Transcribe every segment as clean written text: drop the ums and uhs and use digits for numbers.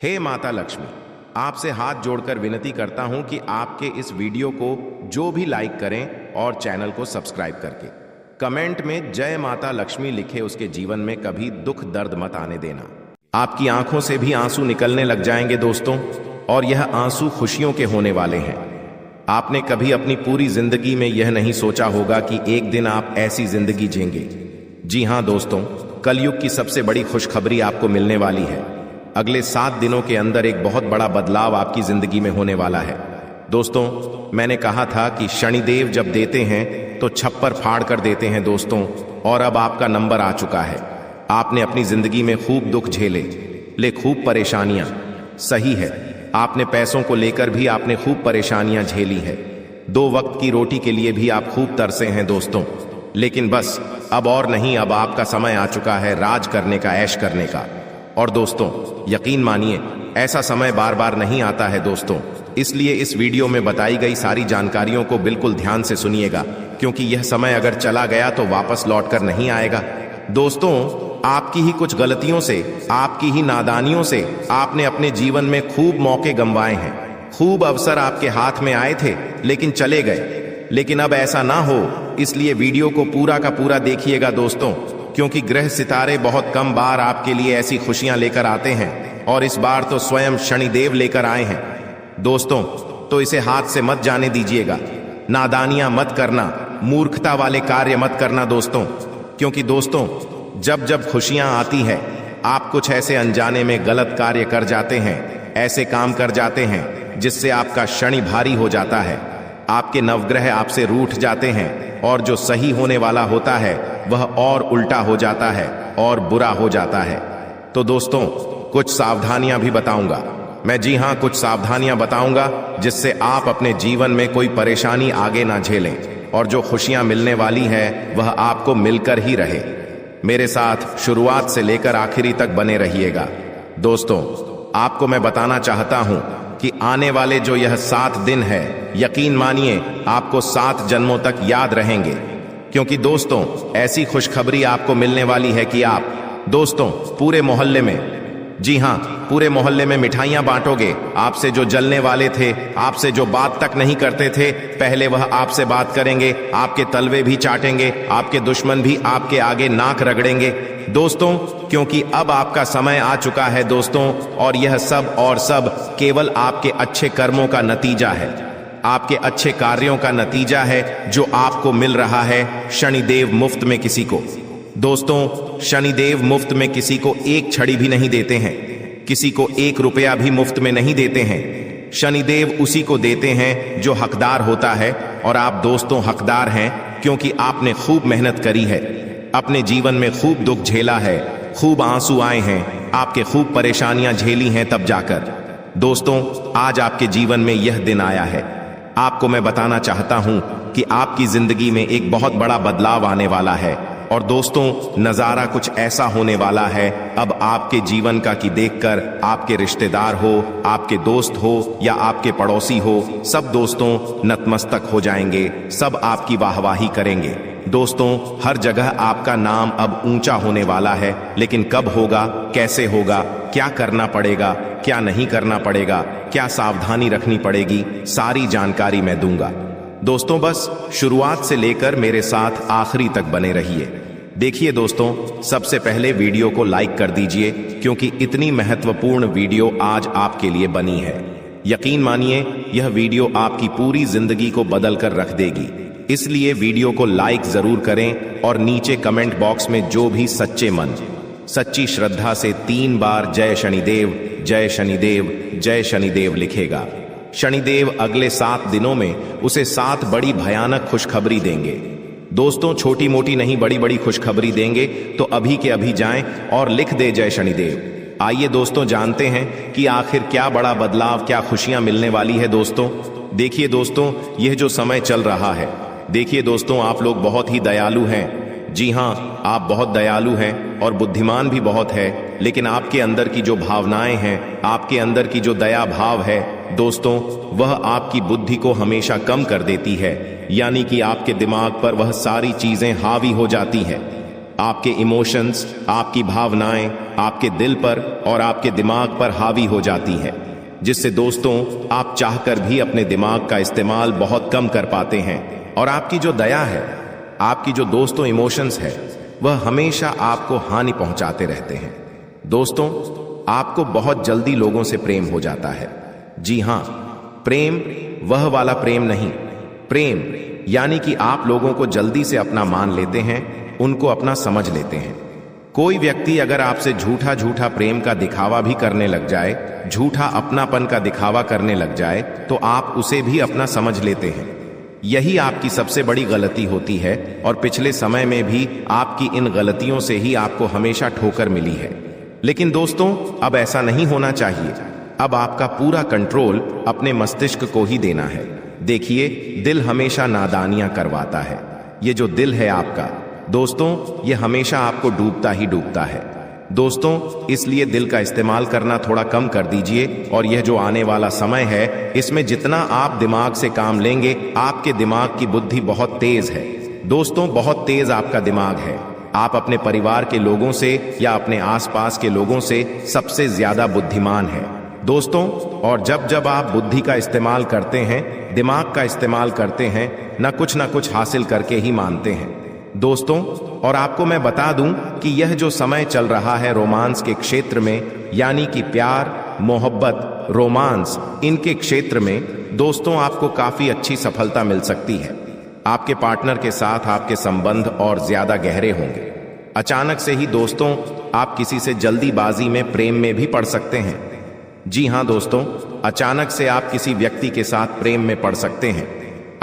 हे माता लक्ष्मी, आपसे हाथ जोड़कर विनती करता हूं कि आपके इस वीडियो को जो भी लाइक करें और चैनल को सब्सक्राइब करके कमेंट में जय माता लक्ष्मी लिखे, उसके जीवन में कभी दुख दर्द मत आने देना। आपकी आंखों से भी आंसू निकलने लग जाएंगे दोस्तों, और यह आंसू खुशियों के होने वाले हैं। आपने कभी अपनी पूरी जिंदगी में यह नहीं सोचा होगा कि एक दिन आप ऐसी जिंदगी जिएंगे। जी हां दोस्तों, कलयुग की सबसे बड़ी खुशखबरी आपको मिलने वाली है। अगले 7 दिनों के अंदर एक बहुत बड़ा बदलाव आपकी जिंदगी में होने वाला है। दोस्तों, मैंने कहा था कि शनिदेव जब देते हैं तो छप्पर फाड़ कर देते हैं दोस्तों, और अब आपका नंबर आ चुका है। आपने अपनी जिंदगी में खूब दुख झेले, खूब परेशानियां। सही है, आपने पैसों को लेकर भी आपने खूब परेशानियां झेली है। 2 वक्त की रोटी के लिए भी आप खूब तरसे हैं दोस्तों। लेकिन बस अब और नहीं, अब आपका समय आ चुका है राज करने का, ऐश करने का। और दोस्तों, यकीन मानिए, ऐसा समय बार बार नहीं आता है दोस्तों। इसलिए इस वीडियो में बताई गई सारी जानकारियों को बिल्कुल ध्यान से सुनिएगा, क्योंकि यह समय अगर चला गया तो वापस लौटकर नहीं आएगा। दोस्तों, आपकी ही कुछ गलतियों से, आपकी ही नादानियों से आपने अपने जीवन में खूब मौके गंवाए हैं। खूब अवसर आपके हाथ में आए थे लेकिन चले गए। लेकिन अब ऐसा ना हो, इसलिए वीडियो को पूरा का पूरा देखिएगा दोस्तों, क्योंकि ग्रह सितारे बहुत कम बार आपके लिए ऐसी खुशियां लेकर आते हैं, और इस बार तो स्वयं शनिदेव लेकर आए हैं दोस्तों। तो इसे हाथ से मत जाने दीजिएगा। नादानियां मत करना, मूर्खता वाले कार्य मत करना दोस्तों, क्योंकि दोस्तों जब जब खुशियां आती है आप कुछ ऐसे अनजाने में गलत कार्य कर जाते हैं, ऐसे काम कर जाते हैं जिससे आपका शनि भारी हो जाता है। आपके नवग्रह आपसे रूठ जाते हैं, और जो सही होने वाला होता है वह और उल्टा हो जाता है और बुरा हो जाता है। तो दोस्तों, कुछ सावधानियां भी बताऊंगा मैं। जी हां, कुछ सावधानियां बताऊंगा जिससे आप अपने जीवन में कोई परेशानी आगे ना झेलें, और जो खुशियां मिलने वाली है वह आपको मिलकर ही रहे। मेरे साथ शुरुआत से लेकर आखिरी तक बने रहिएगा। दोस्तों, आपको मैं बताना चाहता हूं कि आने वाले जो यह 7 दिन है, यकीन मानिए आपको 7 जन्मों तक याद रहेंगे। क्योंकि दोस्तों, ऐसी खुशखबरी आपको मिलने वाली है कि आप दोस्तों पूरे मोहल्ले में, जी हां, पूरे मोहल्ले में मिठाइयां बांटोगे। आपसे जो जलने वाले थे, आपसे जो बात तक नहीं करते थे, पहले वह आपसे बात करेंगे, आपके तलवे भी चाटेंगे, आपके दुश्मन भी आपके आगे नाक रगड़ेंगे दोस्तों, क्योंकि अब आपका समय आ चुका है दोस्तों। और यह सब और सब केवल आपके अच्छे कर्मों का नतीजा है, आपके अच्छे कार्यों का नतीजा है जो आपको मिल रहा है। शनिदेव मुफ्त में किसी को, दोस्तों, शनिदेव मुफ्त में किसी को एक छड़ी भी नहीं देते हैं, किसी को 1 रुपया भी मुफ्त में नहीं देते हैं। शनिदेव उसी को देते हैं जो हकदार होता है, और आप दोस्तों हकदार हैं, क्योंकि आपने खूब मेहनत करी है, अपने जीवन में खूब दुख झेला है, खूब आंसू आए हैं, आपके खूब परेशानियां झेली हैं। तब जाकर दोस्तों आज आपके जीवन में यह दिन आया है। आपको मैं बताना चाहता हूं कि आपकी जिंदगी में एक बहुत बड़ा बदलाव आने वाला है। और दोस्तों, नजारा कुछ ऐसा होने वाला है अब आपके जीवन का कि देखकर आपके रिश्तेदार हो, आपके दोस्त हो या आपके पड़ोसी हो, सब दोस्तों नतमस्तक हो जाएंगे, सब आपकी वाहवाही करेंगे। दोस्तों, हर जगह आपका नाम अब ऊंचा होने वाला है। लेकिन कब होगा, कैसे होगा, क्या करना पड़ेगा, क्या नहीं करना पड़ेगा, क्या सावधानी रखनी पड़ेगी, सारी जानकारी मैं दूंगा दोस्तों। बस शुरुआत से लेकर मेरे साथ आखिरी तक बने रहिए। देखिए दोस्तों, सबसे पहले वीडियो को लाइक कर दीजिए, क्योंकि इतनी महत्वपूर्ण वीडियो आज आपके लिए बनी है। यकीन मानिए, यह वीडियो आपकी पूरी जिंदगी को बदल कर रख देगी। इसलिए वीडियो को लाइक जरूर करें, और नीचे कमेंट बॉक्स में जो भी सच्चे मन, सच्ची श्रद्धा से 3 बार जय शनिदेव, जय शनिदेव, जय शनिदेव लिखेगा। शनिदेव अगले 7 दिनों में उसे 7 बड़ी भयानक खुशखबरी देंगे दोस्तों। छोटी मोटी नहीं, बड़ी बड़ी खुशखबरी देंगे। तो अभी के अभी जाएं और लिख दे जय शनिदेव। आइए दोस्तों, जानते हैं कि आखिर क्या बड़ा बदलाव, क्या खुशियां मिलने वाली है दोस्तों। देखिए दोस्तों, यह जो समय चल रहा है, देखिए दोस्तों, आप लोग बहुत ही दयालु हैं। जी हां, आप बहुत दयालु हैं और बुद्धिमान भी बहुत है। लेकिन आपके अंदर की जो भावनाएं हैं, आपके अंदर की जो दया भाव है दोस्तों, वह आपकी बुद्धि को हमेशा कम कर देती है। यानी कि आपके दिमाग पर वह सारी चीजें हावी हो जाती हैं। आपके इमोशंस, आपकी भावनाएं आपके दिल पर और आपके दिमाग पर हावी हो जाती है, जिससे दोस्तों आप चाहकर भी अपने दिमाग का इस्तेमाल बहुत कम कर पाते हैं। और आपकी जो दया है, आपकी जो दोस्तों इमोशंस है, वह हमेशा आपको हानि पहुंचाते रहते हैं। दोस्तों, आपको बहुत जल्दी लोगों से प्रेम हो जाता है। जी हां, प्रेम वह वाला प्रेम नहीं, प्रेम यानी कि आप लोगों को जल्दी से अपना मान लेते हैं, उनको अपना समझ लेते हैं। कोई व्यक्ति अगर आपसे झूठा झूठा प्रेम का दिखावा भी करने लग जाए, झूठा अपनापन का दिखावा करने लग जाए, तो आप उसे भी अपना समझ लेते हैं। यही आपकी सबसे बड़ी गलती होती है और पिछले समय में भी आपकी इन गलतियों से ही आपको हमेशा ठोकर मिली है। लेकिन दोस्तों, अब ऐसा नहीं होना चाहिए। अब आपका पूरा कंट्रोल अपने मस्तिष्क को ही देना है। देखिए, दिल हमेशा नादानियां करवाता है। ये जो दिल है आपका दोस्तों, ये हमेशा आपको डूबता ही डूबता है। दोस्तों, इसलिए दिल का इस्तेमाल करना थोड़ा कम कर दीजिए। और यह जो आने वाला समय है, इसमें जितना आप दिमाग से काम लेंगे, आपके दिमाग की बुद्धि बहुत तेज है। दोस्तों, बहुत तेज आपका दिमाग है। आप अपने परिवार के लोगों से या अपने आसपास के लोगों से सबसे ज्यादा बुद्धिमान है दोस्तों। और जब जब आप बुद्धि का इस्तेमाल करते हैं, दिमाग का इस्तेमाल करते हैं, न कुछ हासिल करके ही मानते हैं दोस्तों। और आपको मैं बता दूं कि यह जो समय चल रहा है रोमांस के क्षेत्र में, यानी कि प्यार, मोहब्बत, रोमांस, इनके क्षेत्र में दोस्तों आपको काफी अच्छी सफलता मिल सकती है। आपके पार्टनर के साथ आपके संबंध और ज्यादा गहरे होंगे। अचानक से ही दोस्तों आप किसी से जल्दीबाजी में प्रेम में भी पड़ सकते हैं। जी हां दोस्तों, अचानक से आप किसी व्यक्ति के साथ प्रेम में पड़ सकते हैं।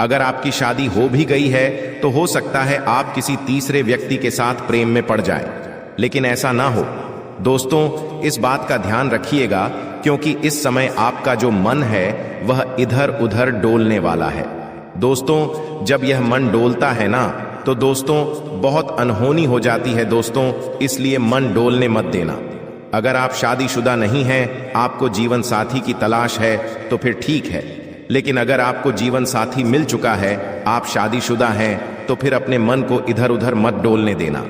अगर आपकी शादी हो भी गई है तो हो सकता है आप किसी तीसरे व्यक्ति के साथ प्रेम में पड़ जाएं। लेकिन ऐसा ना हो दोस्तों, इस बात का ध्यान रखिएगा, क्योंकि इस समय आपका जो मन है वह इधर उधर डोलने वाला है। दोस्तों, जब यह मन डोलता है ना, तो दोस्तों बहुत अनहोनी हो जाती है दोस्तों, इसलिए मन डोलने मत देना। अगर आप शादीशुदा नहीं हैं, आपको जीवन साथी की तलाश है, तो फिर ठीक है। लेकिन अगर आपको जीवन साथी मिल चुका है, आप शादीशुदा हैं, तो फिर अपने मन को इधर उधर मत डोलने देना।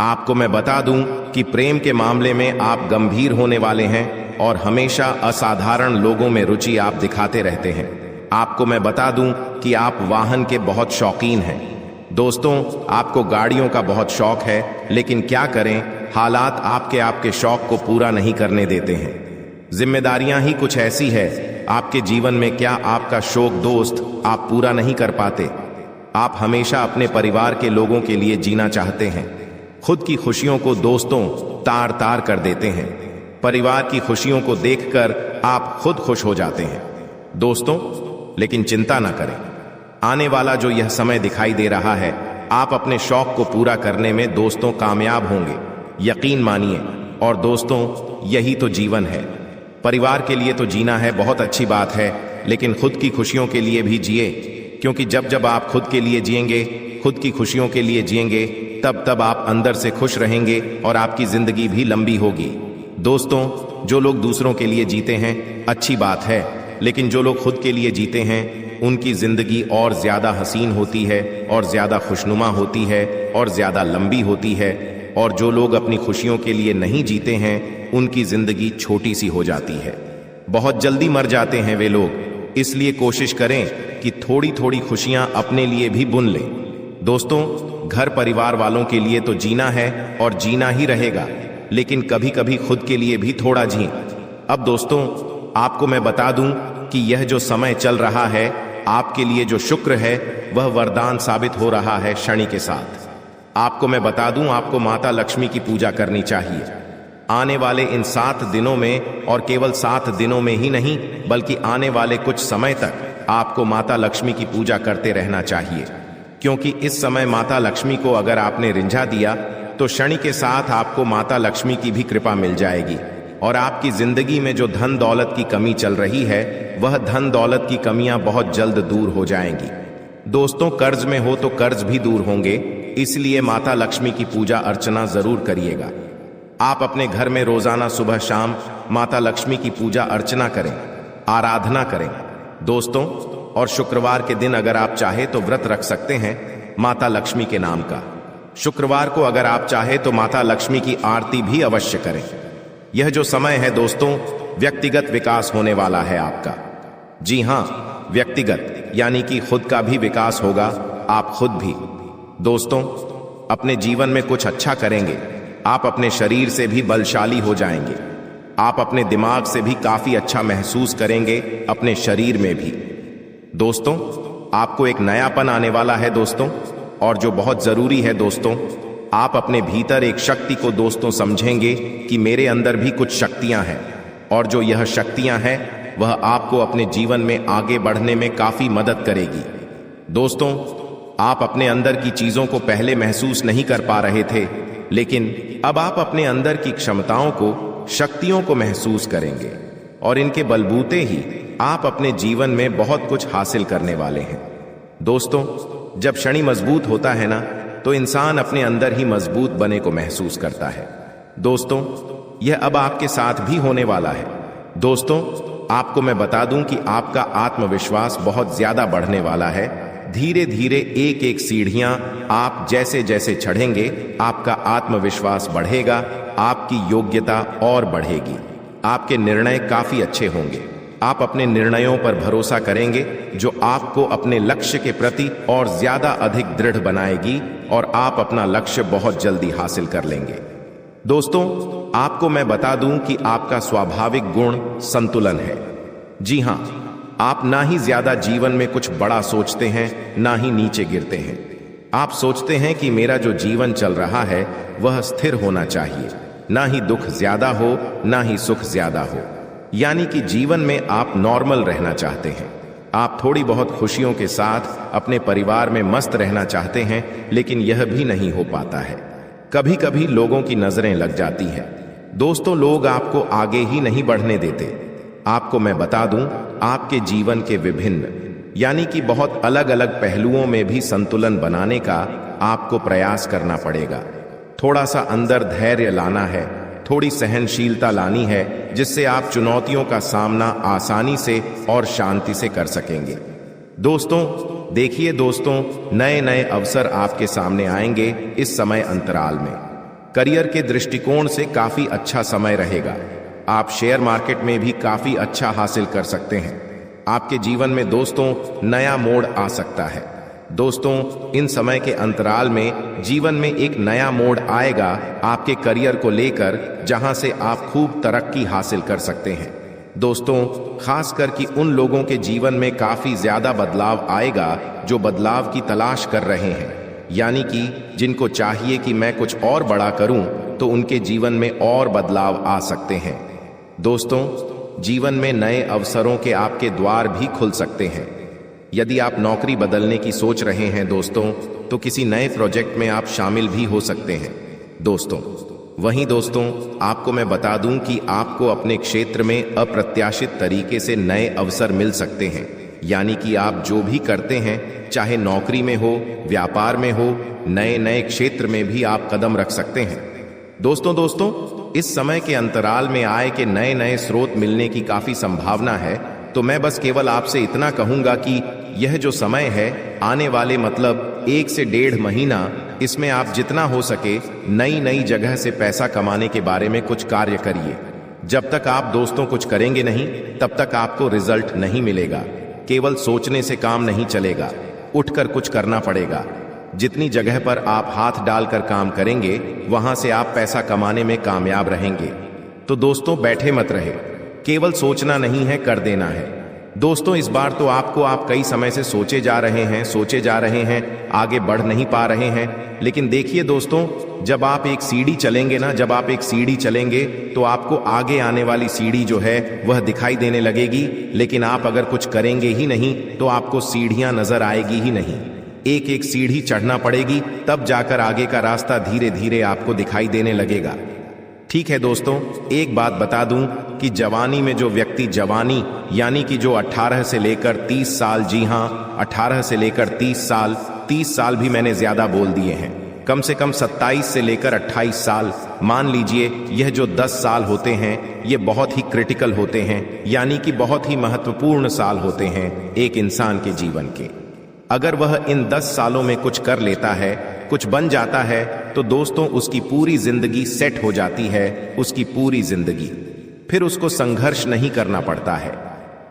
आपको मैं बता दूं कि प्रेम के मामले में आप गंभीर होने वाले हैं और हमेशा असाधारण लोगों में रुचि आप दिखाते रहते हैं। आपको मैं बता दूं कि आप वाहन के बहुत शौकीन हैं दोस्तों। आपको गाड़ियों का बहुत शौक है, लेकिन क्या करें, हालात आपके शौक को पूरा नहीं करने देते हैं। जिम्मेदारियां ही कुछ ऐसी है आपके जीवन में, क्या आपका शौक दोस्त आप पूरा नहीं कर पाते। आप हमेशा अपने परिवार के लोगों के लिए जीना चाहते हैं। खुद की खुशियों को दोस्तों तार तार कर देते हैं। परिवार की खुशियों को देखकर आप खुद खुश हो जाते हैं दोस्तों। लेकिन चिंता ना करें, आने वाला जो यह समय दिखाई दे रहा है, आप अपने शौक को पूरा करने में दोस्तों कामयाब होंगे, यकीन मानिए। और दोस्तों, यही तो जीवन है। परिवार के लिए तो जीना है, बहुत अच्छी बात है, लेकिन खुद की खुशियों के लिए भी जिए, क्योंकि जब जब आप खुद के लिए जिएंगे, खुद की खुशियों के लिए जिएंगे, तब तब आप अंदर से खुश रहेंगे और आपकी जिंदगी भी लंबी होगी। दोस्तों, जो लोग दूसरों के लिए जीते हैं अच्छी बात है, लेकिन जो लोग खुद के लिए जीते हैं उनकी जिंदगी और ज्यादा हसीन होती है और ज्यादा खुशनुमा होती है और ज्यादा लंबी होती है। और जो लोग अपनी खुशियों के लिए नहीं जीते हैं उनकी जिंदगी छोटी सी हो जाती है, बहुत जल्दी मर जाते हैं वे लोग। इसलिए कोशिश करें कि थोड़ी थोड़ी खुशियां अपने लिए भी बुन लें। दोस्तों, घर परिवार वालों के लिए तो जीना है और जीना ही रहेगा, लेकिन कभी कभी खुद के लिए भी थोड़ा जिएं। अब दोस्तों, आपको मैं बता दूं कि यह जो समय चल रहा है, आपके लिए जो शुक्र है वह वरदान साबित हो रहा है शनि के साथ। आपको मैं बता दूं, आपको माता लक्ष्मी की पूजा करनी चाहिए। आने वाले इन 7 दिनों में, और केवल 7 दिनों में ही नहीं बल्कि आने वाले कुछ समय तक आपको माता लक्ष्मी की पूजा करते रहना चाहिए, क्योंकि इस समय माता लक्ष्मी को अगर आपने रिंझा दिया तो शनि के साथ आपको माता लक्ष्मी की भी कृपा मिल जाएगी और आपकी जिंदगी में जो धन दौलत की कमी चल रही है वह धन दौलत की कमियां बहुत जल्द दूर हो जाएंगी। दोस्तों, कर्ज में हो तो कर्ज भी दूर होंगे, इसलिए माता लक्ष्मी की पूजा अर्चना जरूर करिएगा। आप अपने घर में रोजाना सुबह शाम माता लक्ष्मी की पूजा अर्चना करें, आराधना करें दोस्तों। और शुक्रवार के दिन अगर आप चाहे तो व्रत रख सकते हैं माता लक्ष्मी के नाम का। शुक्रवार को अगर आप चाहे तो माता लक्ष्मी की आरती भी अवश्य करें। यह जो समय है दोस्तों, व्यक्तिगत विकास होने वाला है आपका। जी हां, व्यक्तिगत यानी कि खुद का भी विकास होगा, आप खुद भी। दोस्तों, अपने जीवन में कुछ अच्छा करेंगे, आप अपने शरीर से भी बलशाली हो जाएंगे। आप अपने दिमाग से भी काफी अच्छा महसूस करेंगे, अपने शरीर में भी। दोस्तों, आपको एक नयापन आने वाला है दोस्तों, और जो बहुत जरूरी है दोस्तों, आप अपने भीतर एक शक्ति को दोस्तों समझेंगे कि मेरे अंदर भी कुछ शक्तियां हैं, और जो यह शक्तियां हैं वह आपको अपने जीवन में आगे बढ़ने में काफी मदद करेगी। दोस्तों, आप अपने अंदर की चीजों को पहले महसूस नहीं कर पा रहे थे, लेकिन अब आप अपने अंदर की क्षमताओं को, शक्तियों को महसूस करेंगे, और इनके बलबूते ही आप अपने जीवन में बहुत कुछ हासिल करने वाले हैं। दोस्तों, जब शनि मजबूत होता है ना, तो इंसान अपने अंदर ही मजबूत बने को महसूस करता है। दोस्तों, यह अब आपके साथ भी होने वाला है। दोस्तों, आपको मैं बता दूं कि आपका आत्मविश्वास बहुत ज्यादा बढ़ने वाला है। धीरे धीरे एक एक सीढ़ियां आप जैसे जैसे चढ़ेंगे, आपका आत्मविश्वास बढ़ेगा, आपकी योग्यता और बढ़ेगी। आपके निर्णय काफी अच्छे होंगे। आप अपने निर्णयों पर भरोसा करेंगे, जो आपको अपने लक्ष्य के प्रति और ज्यादा अधिक दृढ़ बनाएगी, और आप अपना लक्ष्य बहुत जल्दी हासिल कर लेंगे। दोस्तों, आपको मैं बता दूं कि आपका स्वाभाविक गुण संतुलन है। जी हां, आप ना ही ज्यादा जीवन में कुछ बड़ा सोचते हैं, ना ही नीचे गिरते हैं। आप सोचते हैं कि मेरा जो जीवन चल रहा है वह स्थिर होना चाहिए, ना ही दुख ज्यादा हो, ना ही सुख ज्यादा हो। यानी कि जीवन में आप नॉर्मल रहना चाहते हैं। आप थोड़ी बहुत खुशियों के साथ अपने परिवार में मस्त रहना चाहते हैं, लेकिन यह भी नहीं हो पाता है। कभी कभी लोगों की नजरें लग जाती है। दोस्तों, लोग आपको आगे ही नहीं बढ़ने देते। आपको मैं बता दूं, आपके जीवन के विभिन्न यानी कि बहुत अलग अलग पहलुओं में भी संतुलन बनाने का आपको प्रयास करना पड़ेगा। थोड़ा सा अंदर धैर्य लाना है, थोड़ी सहनशीलता लानी है, जिससे आप चुनौतियों का सामना आसानी से और शांति से कर सकेंगे। दोस्तों, देखिए दोस्तों, नए नए अवसर आपके सामने आएंगे इस समय अंतराल में। करियर के दृष्टिकोण से काफी अच्छा समय रहेगा। आप शेयर मार्केट में भी काफी अच्छा हासिल कर सकते हैं। आपके जीवन में दोस्तों नया मोड़ आ सकता है। दोस्तों, इन समय के अंतराल में जीवन में एक नया मोड़ आएगा आपके करियर को लेकर, जहां से आप खूब तरक्की हासिल कर सकते हैं। दोस्तों, खासकर कि उन लोगों के जीवन में काफी ज्यादा बदलाव आएगा जो बदलाव की तलाश कर रहे हैं, यानी कि जिनको चाहिए कि मैं कुछ और बड़ा करूं, तो उनके जीवन में और बदलाव आ सकते हैं। दोस्तों, जीवन में नए अवसरों के आपके द्वार भी खुल सकते हैं। यदि आप नौकरी बदलने की सोच रहे हैं दोस्तों, तो किसी नए प्रोजेक्ट में आप शामिल भी हो सकते हैं। दोस्तों, वहीं दोस्तों, आपको मैं बता दूं कि आपको अपने क्षेत्र में अप्रत्याशित तरीके से नए अवसर मिल सकते हैं। यानी कि आप जो भी करते हैं, चाहे नौकरी में हो, व्यापार में हो, नए नए क्षेत्र में भी आप कदम रख सकते हैं। दोस्तों, इस समय के अंतराल में आय के नए नए स्रोत मिलने की काफी संभावना है। तो मैं बस केवल आपसे इतना कहूंगा कि यह जो समय है आने वाले मतलब 1 से 1.5 महीना, इसमें आप जितना हो सके नई नई जगह से पैसा कमाने के बारे में कुछ कार्य करिए। जब तक आप दोस्तों कुछ करेंगे नहीं, तब तक आपको रिजल्ट नहीं मिलेगा। केवल सोचने से काम नहीं चलेगा, उठकर कुछ करना पड़ेगा। जितनी जगह पर आप हाथ डालकर काम करेंगे, वहां से आप पैसा कमाने में कामयाब रहेंगे। तो दोस्तों, बैठे मत रहे, केवल सोचना नहीं है, कर देना है। दोस्तों, इस बार तो आप कई समय से सोचे जा रहे हैं, आगे बढ़ नहीं पा रहे हैं। लेकिन देखिए दोस्तों, जब आप एक सीढ़ी चलेंगे तो आपको आगे आने वाली सीढ़ी जो है वह दिखाई देने लगेगी। लेकिन आप अगर कुछ करेंगे ही नहीं, तो आपको सीढ़ियां नजर आएगी ही नहीं। एक एक सीढ़ी चढ़ना पड़ेगी, तब जाकर आगे का रास्ता धीरे धीरे आपको दिखाई देने लगेगा। ठीक है दोस्तों, एक बात बता दूं कि जवानी में जो व्यक्ति जवानी यानी कि जो 18 से लेकर 30 साल, जी हां 18 से लेकर 30 साल भी मैंने ज्यादा बोल दिए हैं, कम से कम 27 से लेकर 28 साल, मान लीजिए यह जो 10 साल होते हैं ये बहुत ही क्रिटिकल होते हैं, यानी कि बहुत ही महत्वपूर्ण साल होते हैं एक इंसान के जीवन के। अगर वह इन 10 सालों में कुछ कर लेता है, कुछ बन जाता है, तो दोस्तों उसकी पूरी जिंदगी सेट हो जाती है, उसकी पूरी जिंदगी। फिर उसको संघर्ष नहीं करना पड़ता है।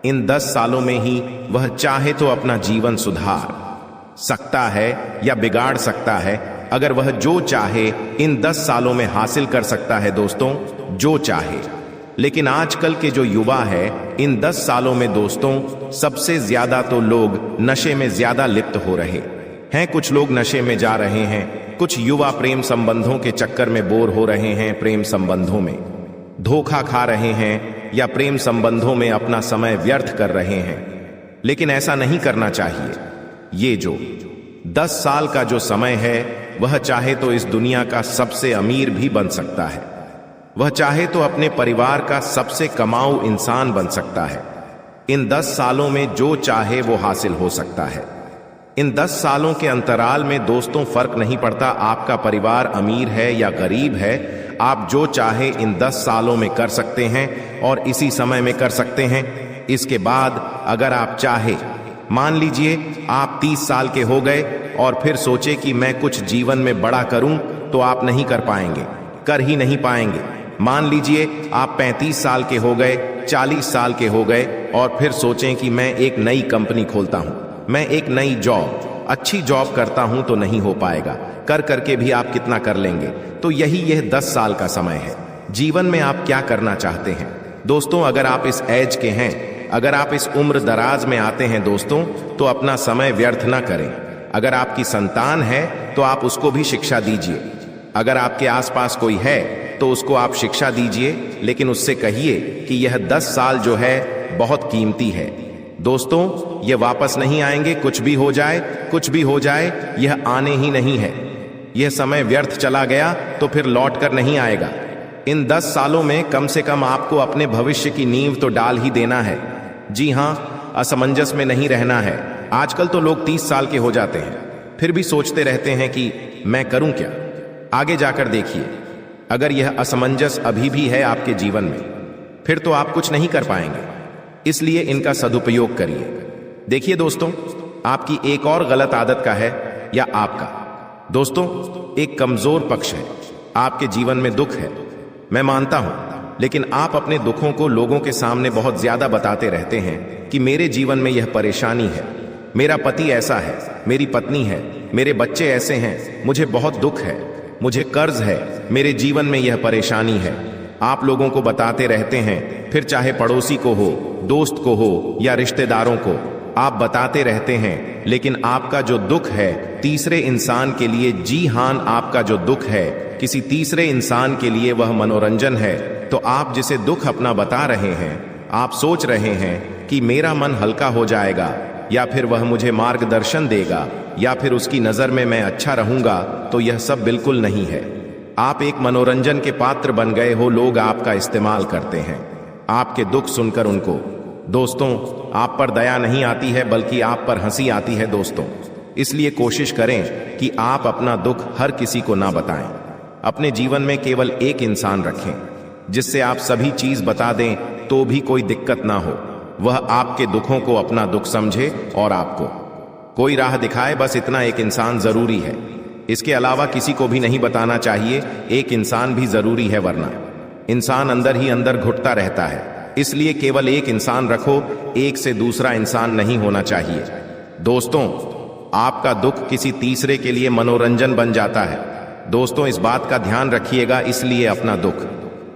इन 10 सालों में ही वह चाहे तो अपना जीवन सुधार सकता है या बिगाड़ सकता है। अगर वह जो चाहे इन 10 सालों में हासिल कर सकता है दोस्तों, जो चाहे। लेकिन आजकल के जो युवा है, इन 10 सालों में दोस्तों सबसे ज्यादा तो लोग नशे में ज्यादा लिप्त हो रहे हैं। कुछ लोग नशे में जा रहे हैं, कुछ युवा प्रेम संबंधों के चक्कर में बोर हो रहे हैं, प्रेम संबंधों में धोखा खा रहे हैं या प्रेम संबंधों में अपना समय व्यर्थ कर रहे हैं। लेकिन ऐसा नहीं करना चाहिए। ये जो 10 साल का जो समय है, वह चाहे तो इस दुनिया का सबसे अमीर भी बन सकता है। वह चाहे तो अपने परिवार का सबसे कमाऊ इंसान बन सकता है। इन 10 सालों में जो चाहे वो हासिल हो सकता है। इन 10 सालों के अंतराल में दोस्तों फर्क नहीं पड़ता आपका परिवार अमीर है या गरीब है। आप जो चाहे इन 10 सालों में कर सकते हैं और इसी समय में कर सकते हैं। इसके बाद अगर आप चाहे, मान लीजिए आप 30 साल के हो गए और फिर सोचे कि मैं कुछ जीवन में बड़ा करूं, तो आप नहीं कर पाएंगे, कर ही नहीं पाएंगे। मान लीजिए आप 35 साल के हो गए, 40 साल के हो गए और फिर सोचें कि मैं एक नई कंपनी खोलता हूं, मैं एक नई जॉब, अच्छी जॉब करता हूं, तो नहीं हो पाएगा। कर करके भी आप कितना कर लेंगे। तो यह 10 साल का समय है। जीवन में आप क्या करना चाहते हैं दोस्तों? अगर आप इस एज के हैं, अगर आप इस उम्र दराज में आते हैं दोस्तों, तो अपना समय व्यर्थ ना करें। अगर आपकी संतान है तो आप उसको भी शिक्षा दीजिए। अगर आपके आसपास कोई है तो उसको आप शिक्षा दीजिए, लेकिन उससे कहिए कि यह 10 साल जो है बहुत कीमती है। दोस्तों ये वापस नहीं आएंगे। कुछ भी हो जाए, कुछ भी हो जाए, यह आने ही नहीं है। यह समय व्यर्थ चला गया तो फिर लौट कर नहीं आएगा। इन 10 सालों में कम से कम आपको अपने भविष्य की नींव तो डाल ही देना है। जी हां, असमंजस में नहीं रहना है। आजकल तो लोग 30 साल के हो जाते हैं, फिर भी सोचते रहते हैं कि मैं करूं क्या। आगे जाकर देखिए, अगर यह असमंजस अभी भी है आपके जीवन में, फिर तो आप कुछ नहीं कर पाएंगे। इसलिए इनका सदुपयोग करिए। देखिए दोस्तों, आपकी एक और गलत आदत का है या आपका दोस्तों एक कमजोर पक्ष है। आपके जीवन में दुख है, मैं मानता हूं, लेकिन आप अपने दुखों को लोगों के सामने बहुत ज्यादा बताते रहते हैं कि मेरे जीवन में यह परेशानी है, मेरा पति ऐसा है, मेरी पत्नी है, मेरे बच्चे ऐसे हैं, मुझे बहुत दुख है, मुझे कर्ज है, मेरे जीवन में यह परेशानी है। आप लोगों को बताते रहते हैं, फिर चाहे पड़ोसी को हो, दोस्त को हो या रिश्तेदारों को, आप बताते रहते हैं। लेकिन आपका जो दुख है तीसरे इंसान के लिए, जी हां, आपका जो दुख है किसी तीसरे इंसान के लिए वह मनोरंजन है। तो आप जिसे दुख अपना बता रहे हैं, आप सोच रहे हैं कि मेरा मन हल्का हो जाएगा, या फिर वह मुझे मार्गदर्शन देगा, या फिर उसकी नजर में मैं अच्छा रहूंगा। तो यह सब बिल्कुल नहीं है। आप एक मनोरंजन के पात्र बन गए हो। लोग आपका इस्तेमाल करते हैं, आपके दुख सुनकर उनको, दोस्तों आप पर दया नहीं आती है, बल्कि आप पर हंसी आती है दोस्तों। इसलिए कोशिश करें कि आप अपना दुख हर किसी को ना बताएं। अपने जीवन में केवल एक इंसान रखें जिससे आप सभी चीज बता दें तो भी कोई दिक्कत ना हो। वह आपके दुखों को अपना दुख समझे और आपको कोई राह दिखाए, बस इतना एक इंसान जरूरी है। इसके अलावा किसी को भी नहीं बताना चाहिए। एक इंसान भी जरूरी है, वरना इंसान अंदर ही अंदर घुटता रहता है। इसलिए केवल एक इंसान रखो, एक से दूसरा इंसान नहीं होना चाहिए। दोस्तों आपका दुख किसी तीसरे के लिए मनोरंजन बन जाता है। दोस्तों इस बात का ध्यान रखिएगा। इसलिए अपना दुख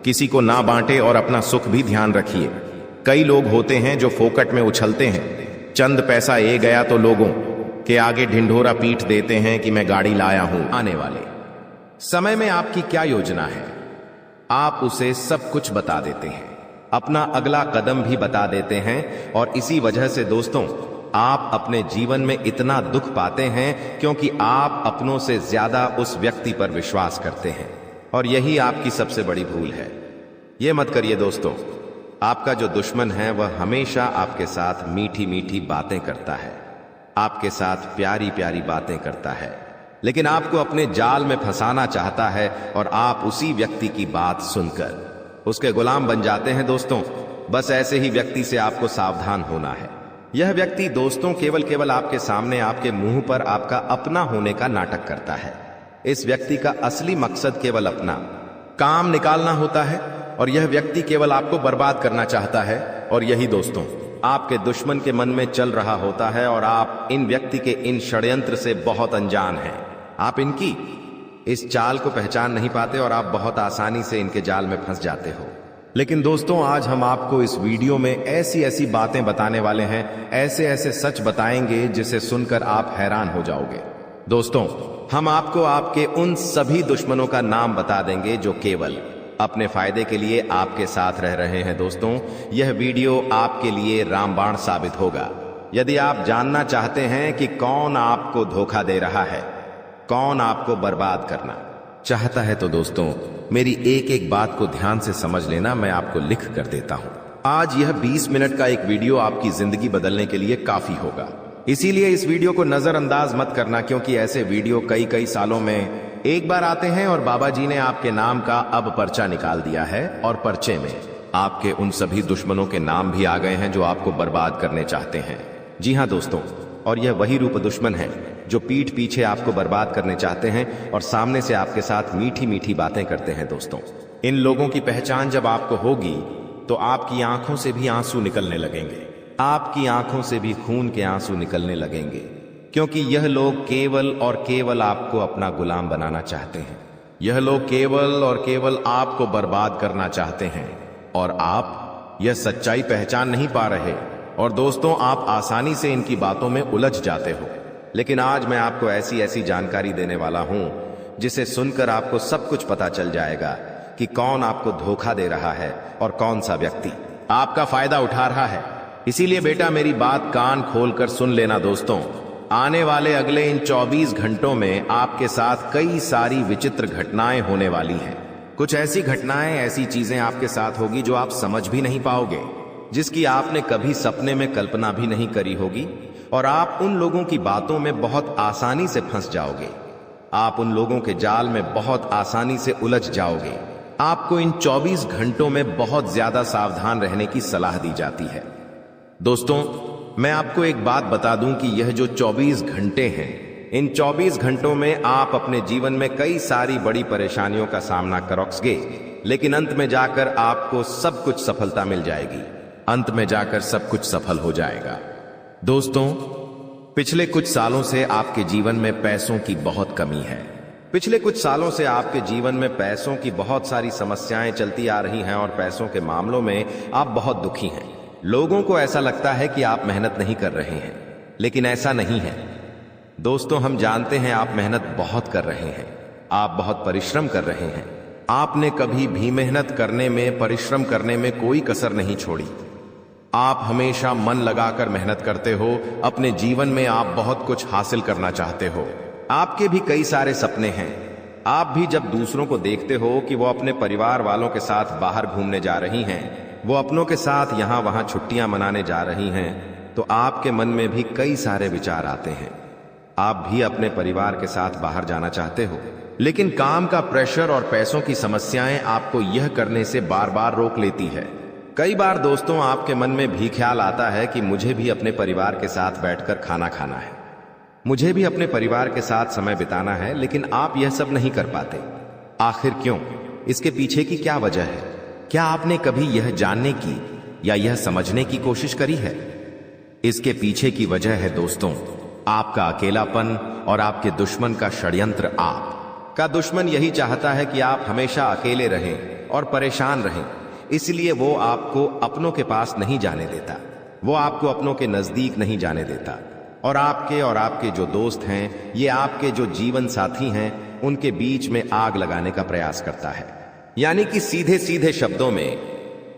किसी को ना बांटे और अपना सुख भी ध्यान रखिए। कई लोग होते हैं जो फोकट में उछलते हैं, चंद पैसा ए गया तो लोगों के आगे ढिंढोरा पीट देते हैं कि मैं गाड़ी लाया हूं। आने वाले समय में आपकी क्या योजना है, आप उसे सब कुछ बता देते हैं, अपना अगला कदम भी बता देते हैं। और इसी वजह से दोस्तों आप अपने जीवन में इतना दुख पाते हैं, क्योंकि आप अपनों से ज्यादा उस व्यक्ति पर विश्वास करते हैं। और यही आपकी सबसे बड़ी भूल है। यह मत करिए दोस्तों। आपका जो दुश्मन है वह हमेशा आपके साथ मीठी मीठी बातें करता है, आपके साथ प्यारी प्यारी बातें करता है, लेकिन आपको अपने जाल में फंसाना चाहता है और आप उसी व्यक्ति की बात सुनकर उसके गुलाम बन जाते हैं। दोस्तों बस ऐसे ही व्यक्ति से आपको सावधान होना है। यह व्यक्ति दोस्तों केवल आपके सामने आपके मुंह पर आपका अपना होने का नाटक करता है। इस व्यक्ति का असली मकसद केवल अपना काम निकालना होता है और यह व्यक्ति केवल आपको बर्बाद करना चाहता है। और यही दोस्तों आपके दुश्मन के मन में चल रहा होता है और आप इन व्यक्ति के इन षड्यंत्र से बहुत अनजान हैं। आप इनकी इस चाल को पहचान नहीं पाते और आप बहुत आसानी से इनके जाल में फंस जाते हो। लेकिन दोस्तों आज हम आपको इस वीडियो में ऐसी ऐसी बातें बताने वाले हैं, ऐसे ऐसे सच बताएंगे जिसे सुनकर आप हैरान हो जाओगे। दोस्तों हम आपको आपके उन सभी दुश्मनों का नाम बता देंगे जो केवल अपने फायदे के लिए आपके साथ रह रहे हैं। दोस्तों यह वीडियो आपके लिए रामबाण साबित होगा। यदि आप जानना चाहते हैं कि कौन आपको धोखा दे रहा है, कौन आपको बर्बाद करना चाहता है, तो दोस्तों मेरी एक एक बात को ध्यान से समझ लेना, मैं आपको लिख कर देता हूं। आज यह 20 मिनट का एक वीडियो आपकी जिंदगी बदलने के लिए काफी होगा, इसीलिए इस वीडियो को नजरअंदाज मत करना, क्योंकि ऐसे वीडियो कई सालों में एक बार आते हैं और बाबा जी ने आपके नाम का अब पर्चा निकाल दिया है और पर्चे में आपके उन सभी दुश्मनों के नाम भी आ गए हैं जो आपको बर्बाद करने चाहते हैं। जी हां दोस्तों, और यह वही रूप दुश्मन है जो पीठ पीछे आपको बर्बाद करने चाहते हैं और सामने से आपके साथ मीठी मीठी बातें करते हैं। दोस्तों इन लोगों की पहचान जब आपको होगी तो आपकी आंखों से भी आंसू निकलने लगेंगे, आपकी आंखों से भी खून के आंसू निकलने लगेंगे, क्योंकि यह लोग केवल और केवल आपको अपना गुलाम बनाना चाहते हैं। यह लोग केवल और केवल आपको बर्बाद करना चाहते हैं और आप यह सच्चाई पहचान नहीं पा रहे। और दोस्तों आप आसानी से इनकी बातों में उलझ जाते हो, लेकिन आज मैं आपको ऐसी ऐसी जानकारी देने वाला हूं जिसे सुनकर आपको सब कुछ पता चल जाएगा कि कौन आपको धोखा दे रहा है और कौन सा व्यक्ति आपका फायदा उठा रहा है। इसीलिए बेटा मेरी बात कान खोलकर सुन लेना। दोस्तों आने वाले अगले इन 24 घंटों में आपके साथ कई सारी विचित्र घटनाएं होने वाली हैं। कुछ ऐसी घटनाएं, ऐसी चीजें आपके साथ होगी जो आप समझ भी नहीं पाओगे, जिसकी आपने कभी सपने में कल्पना भी नहीं करी होगी, और आप उन लोगों की बातों में बहुत आसानी से फंस जाओगे। आप उन लोगों के जाल में बहुत आसानी से उलझ जाओगे। आपको इन 24 घंटों में बहुत ज्यादा सावधान रहने की सलाह दी जाती है। दोस्तों मैं आपको एक बात बता दूं कि यह जो 24 घंटे हैं, इन 24 घंटों में आप अपने जीवन में कई सारी बड़ी परेशानियों का सामना करोगे, लेकिन अंत में जाकर आपको सब कुछ सफलता मिल जाएगी। अंत में जाकर सब कुछ सफल हो जाएगा। दोस्तों पिछले कुछ सालों से आपके जीवन में पैसों की बहुत कमी है। पिछले कुछ सालों से आपके जीवन में पैसों की बहुत सारी समस्याएं चलती आ रही हैं और पैसों के मामलों में आप बहुत दुखी हैं। लोगों को ऐसा लगता है कि आप मेहनत नहीं कर रहे हैं, लेकिन ऐसा नहीं है। दोस्तों हम जानते हैं आप मेहनत बहुत कर रहे हैं, आप बहुत परिश्रम कर रहे हैं। आपने कभी भी मेहनत करने में, परिश्रम करने में कोई कसर नहीं छोड़ी। आप हमेशा मन लगाकर मेहनत करते हो। अपने जीवन में आप बहुत कुछ हासिल करना चाहते हो। आपके भी कई सारे सपने हैं। आप भी जब दूसरों को देखते हो कि वो अपने परिवार वालों के साथ बाहर घूमने जा रही हैं, वो अपनों के साथ यहां वहां छुट्टियां मनाने जा रही हैं, तो आपके मन में भी कई सारे विचार आते हैं। आप भी अपने परिवार के साथ बाहर जाना चाहते हो, लेकिन काम का प्रेशर और पैसों की समस्याएं आपको यह करने से बार बार रोक लेती है। कई बार दोस्तों आपके मन में भी ख्याल आता है कि मुझे भी अपने परिवार के साथ बैठकर खाना खाना है, मुझे भी अपने परिवार के साथ समय बिताना है, लेकिन आप यह सब नहीं कर पाते। आखिर क्यों? इसके पीछे की क्या वजह है? क्या आपने कभी यह जानने की या यह समझने की कोशिश करी है? इसके पीछे की वजह है दोस्तों आपका अकेलापन और आपके दुश्मन का षड्यंत्र। आपका दुश्मन यही चाहता है कि आप हमेशा अकेले रहें और परेशान रहें, इसलिए वो आपको अपनों के पास नहीं जाने देता, वो आपको अपनों के नजदीक नहीं जाने देता। और आपके जो दोस्त हैं, ये आपके जो जीवन साथी हैं, उनके बीच में आग लगाने का प्रयास करता है। यानी कि सीधे सीधे शब्दों में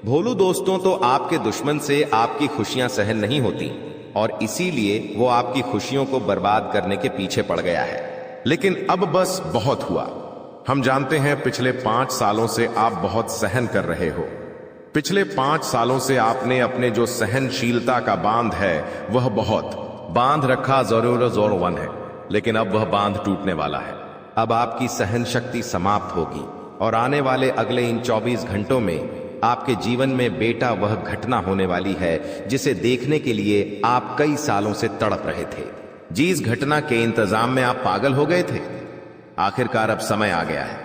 भोलू दोस्तों तो आपके दुश्मन से आपकी खुशियां सहन नहीं होती और इसीलिए वो आपकी खुशियों को बर्बाद करने के पीछे पड़ गया है। लेकिन अब बस बहुत हुआ। हम जानते हैं पिछले 5 सालों से आप बहुत सहन कर रहे हो। पिछले 5 सालों से आपने अपने जो सहनशीलता का बांध है वह बहुत बांध रखा, जरूर जोर वन है, लेकिन अब वह बांध टूटने वाला है। अब आपकी सहन शक्ति समाप्त होगी और आने वाले अगले इन 24 घंटों में आपके जीवन में बेटा वह घटना होने वाली है जिसे देखने के लिए आप कई सालों से तड़प रहे थे। जिस घटना के इंतजाम में आप पागल हो गए थे, आखिरकार अब समय आ गया है।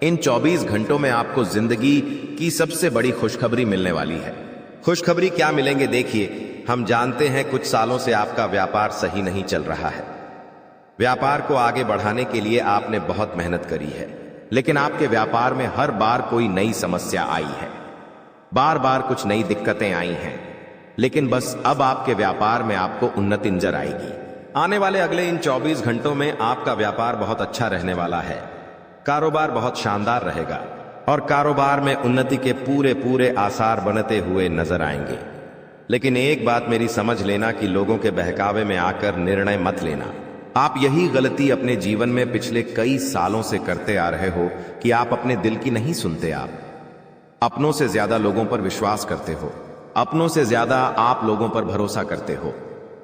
इन 24 घंटों में आपको जिंदगी की सबसे बड़ी खुशखबरी मिलने वाली है। खुशखबरी क्या मिलेंगे देखिए। हम जानते हैं कुछ सालों से आपका व्यापार सही नहीं चल रहा है। व्यापार को आगे बढ़ाने के लिए आपने बहुत मेहनत करी है, लेकिन आपके व्यापार में हर बार कोई नई समस्या आई है, बार बार कुछ नई दिक्कतें आई हैं। लेकिन बस अब आपके व्यापार में आपको उन्नति नजर आएगी। आने वाले अगले इन 24 घंटों में आपका व्यापार बहुत अच्छा रहने वाला है। कारोबार बहुत शानदार रहेगा और कारोबार में उन्नति के पूरे आसार बनते हुए नजर आएंगे। लेकिन एक बात मेरी समझ लेना कि लोगों के बहकावे में आकर निर्णय मत लेना। आप यही गलती अपने जीवन में पिछले कई सालों से करते आ रहे हो कि आप अपने दिल की नहीं सुनते। आप अपनों से ज्यादा लोगों पर विश्वास करते हो, अपनों से ज्यादा आप लोगों पर भरोसा करते हो,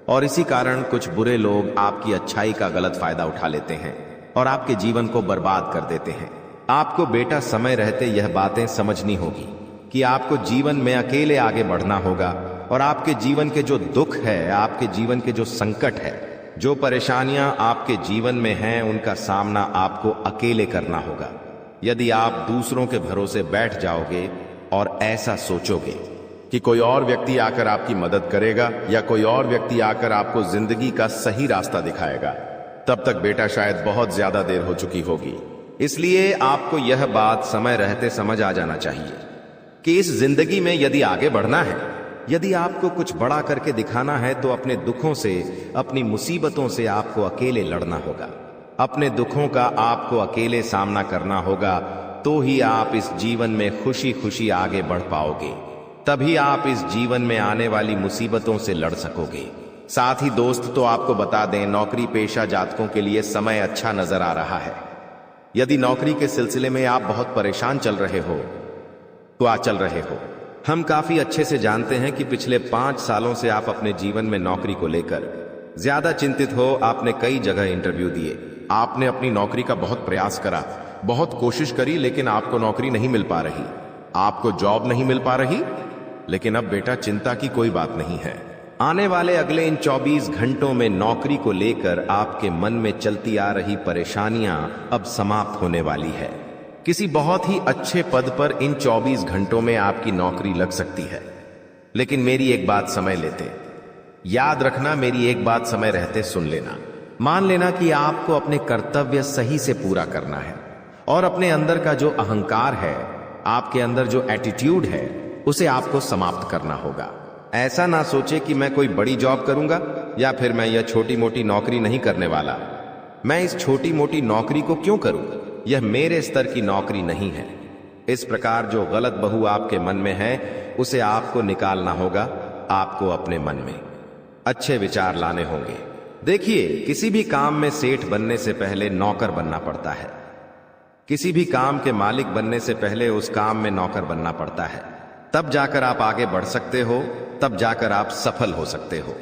और इसी कारण कुछ बुरे लोग आपकी अच्छाई का गलत फायदा उठा लेते हैं और आपके जीवन को बर्बाद कर देते हैं। आपको बेटा समय रहते यह बातें समझनी होगी कि आपको जीवन में अकेले आगे बढ़ना होगा और आपके जीवन के जो दुख है, आपके जीवन के जो संकट है, जो परेशानियां आपके जीवन में हैं, उनका सामना आपको अकेले करना होगा। यदि आप दूसरों के भरोसे बैठ जाओगे और ऐसा सोचोगे कि कोई और व्यक्ति आकर आपकी मदद करेगा या कोई और व्यक्ति आकर आपको जिंदगी का सही रास्ता दिखाएगा, तब तक बेटा शायद बहुत ज्यादा देर हो चुकी होगी। इसलिए आपको यह बात समय रहते समझ आ जाना चाहिए कि इस जिंदगी में यदि आगे बढ़ना है, यदि आपको कुछ बड़ा करके दिखाना है, तो अपने दुखों से, अपनी मुसीबतों से आपको अकेले लड़ना होगा। अपने दुखों का आपको अकेले सामना करना होगा, तो ही आप इस जीवन में खुशी खुशी आगे बढ़ पाओगे। तभी आप इस जीवन में आने वाली मुसीबतों से लड़ सकोगे। साथ ही दोस्त, तो आपको बता दें, नौकरी पेशा जातकों के लिए समय अच्छा नजर आ रहा है। यदि नौकरी के सिलसिले में आप बहुत परेशान चल रहे हो तो आज चल रहे हो। हम काफी अच्छे से जानते हैं कि पिछले 5 सालों से आप अपने जीवन में नौकरी को लेकर ज्यादा चिंतित हो। आपने कई जगह इंटरव्यू दिए, आपने अपनी नौकरी का बहुत प्रयास करा, बहुत कोशिश करी, लेकिन आपको नौकरी नहीं मिल पा रही, आपको जॉब नहीं मिल पा रही। लेकिन अब बेटा चिंता की कोई बात नहीं है। आने वाले अगले इन 24 घंटों में नौकरी को लेकर आपके मन में चलती आ रही परेशानियां अब समाप्त होने वाली है। किसी बहुत ही अच्छे पद पर इन 24 घंटों में आपकी नौकरी लग सकती है। लेकिन मेरी एक बात समय लेते याद रखना, मेरी एक बात समय रहते सुन लेना। मान लेना कि आपको अपने कर्तव्य सही से पूरा करना है और अपने अंदर का जो अहंकार है, आपके अंदर जो एटीट्यूड है, उसे आपको समाप्त करना होगा। ऐसा ना सोचे कि मैं कोई बड़ी जॉब करूंगा या फिर मैं यह छोटी मोटी नौकरी नहीं करने वाला। मैं इस छोटी मोटी नौकरी को क्यों करूं? यह मेरे स्तर की नौकरी नहीं है। इस प्रकार जो गलत बहू आपके मन में है, उसे आपको निकालना होगा। आपको अपने मन में अच्छे विचार लाने होंगे। देखिए, किसी भी काम में सेठ बनने से पहले नौकर बनना पड़ता है। किसी भी काम के मालिक बनने से पहले उस काम में नौकर बनना पड़ता है। तब जाकर आप आगे बढ़ सकते हो, तब जाकर आप सफल हो सकते हो।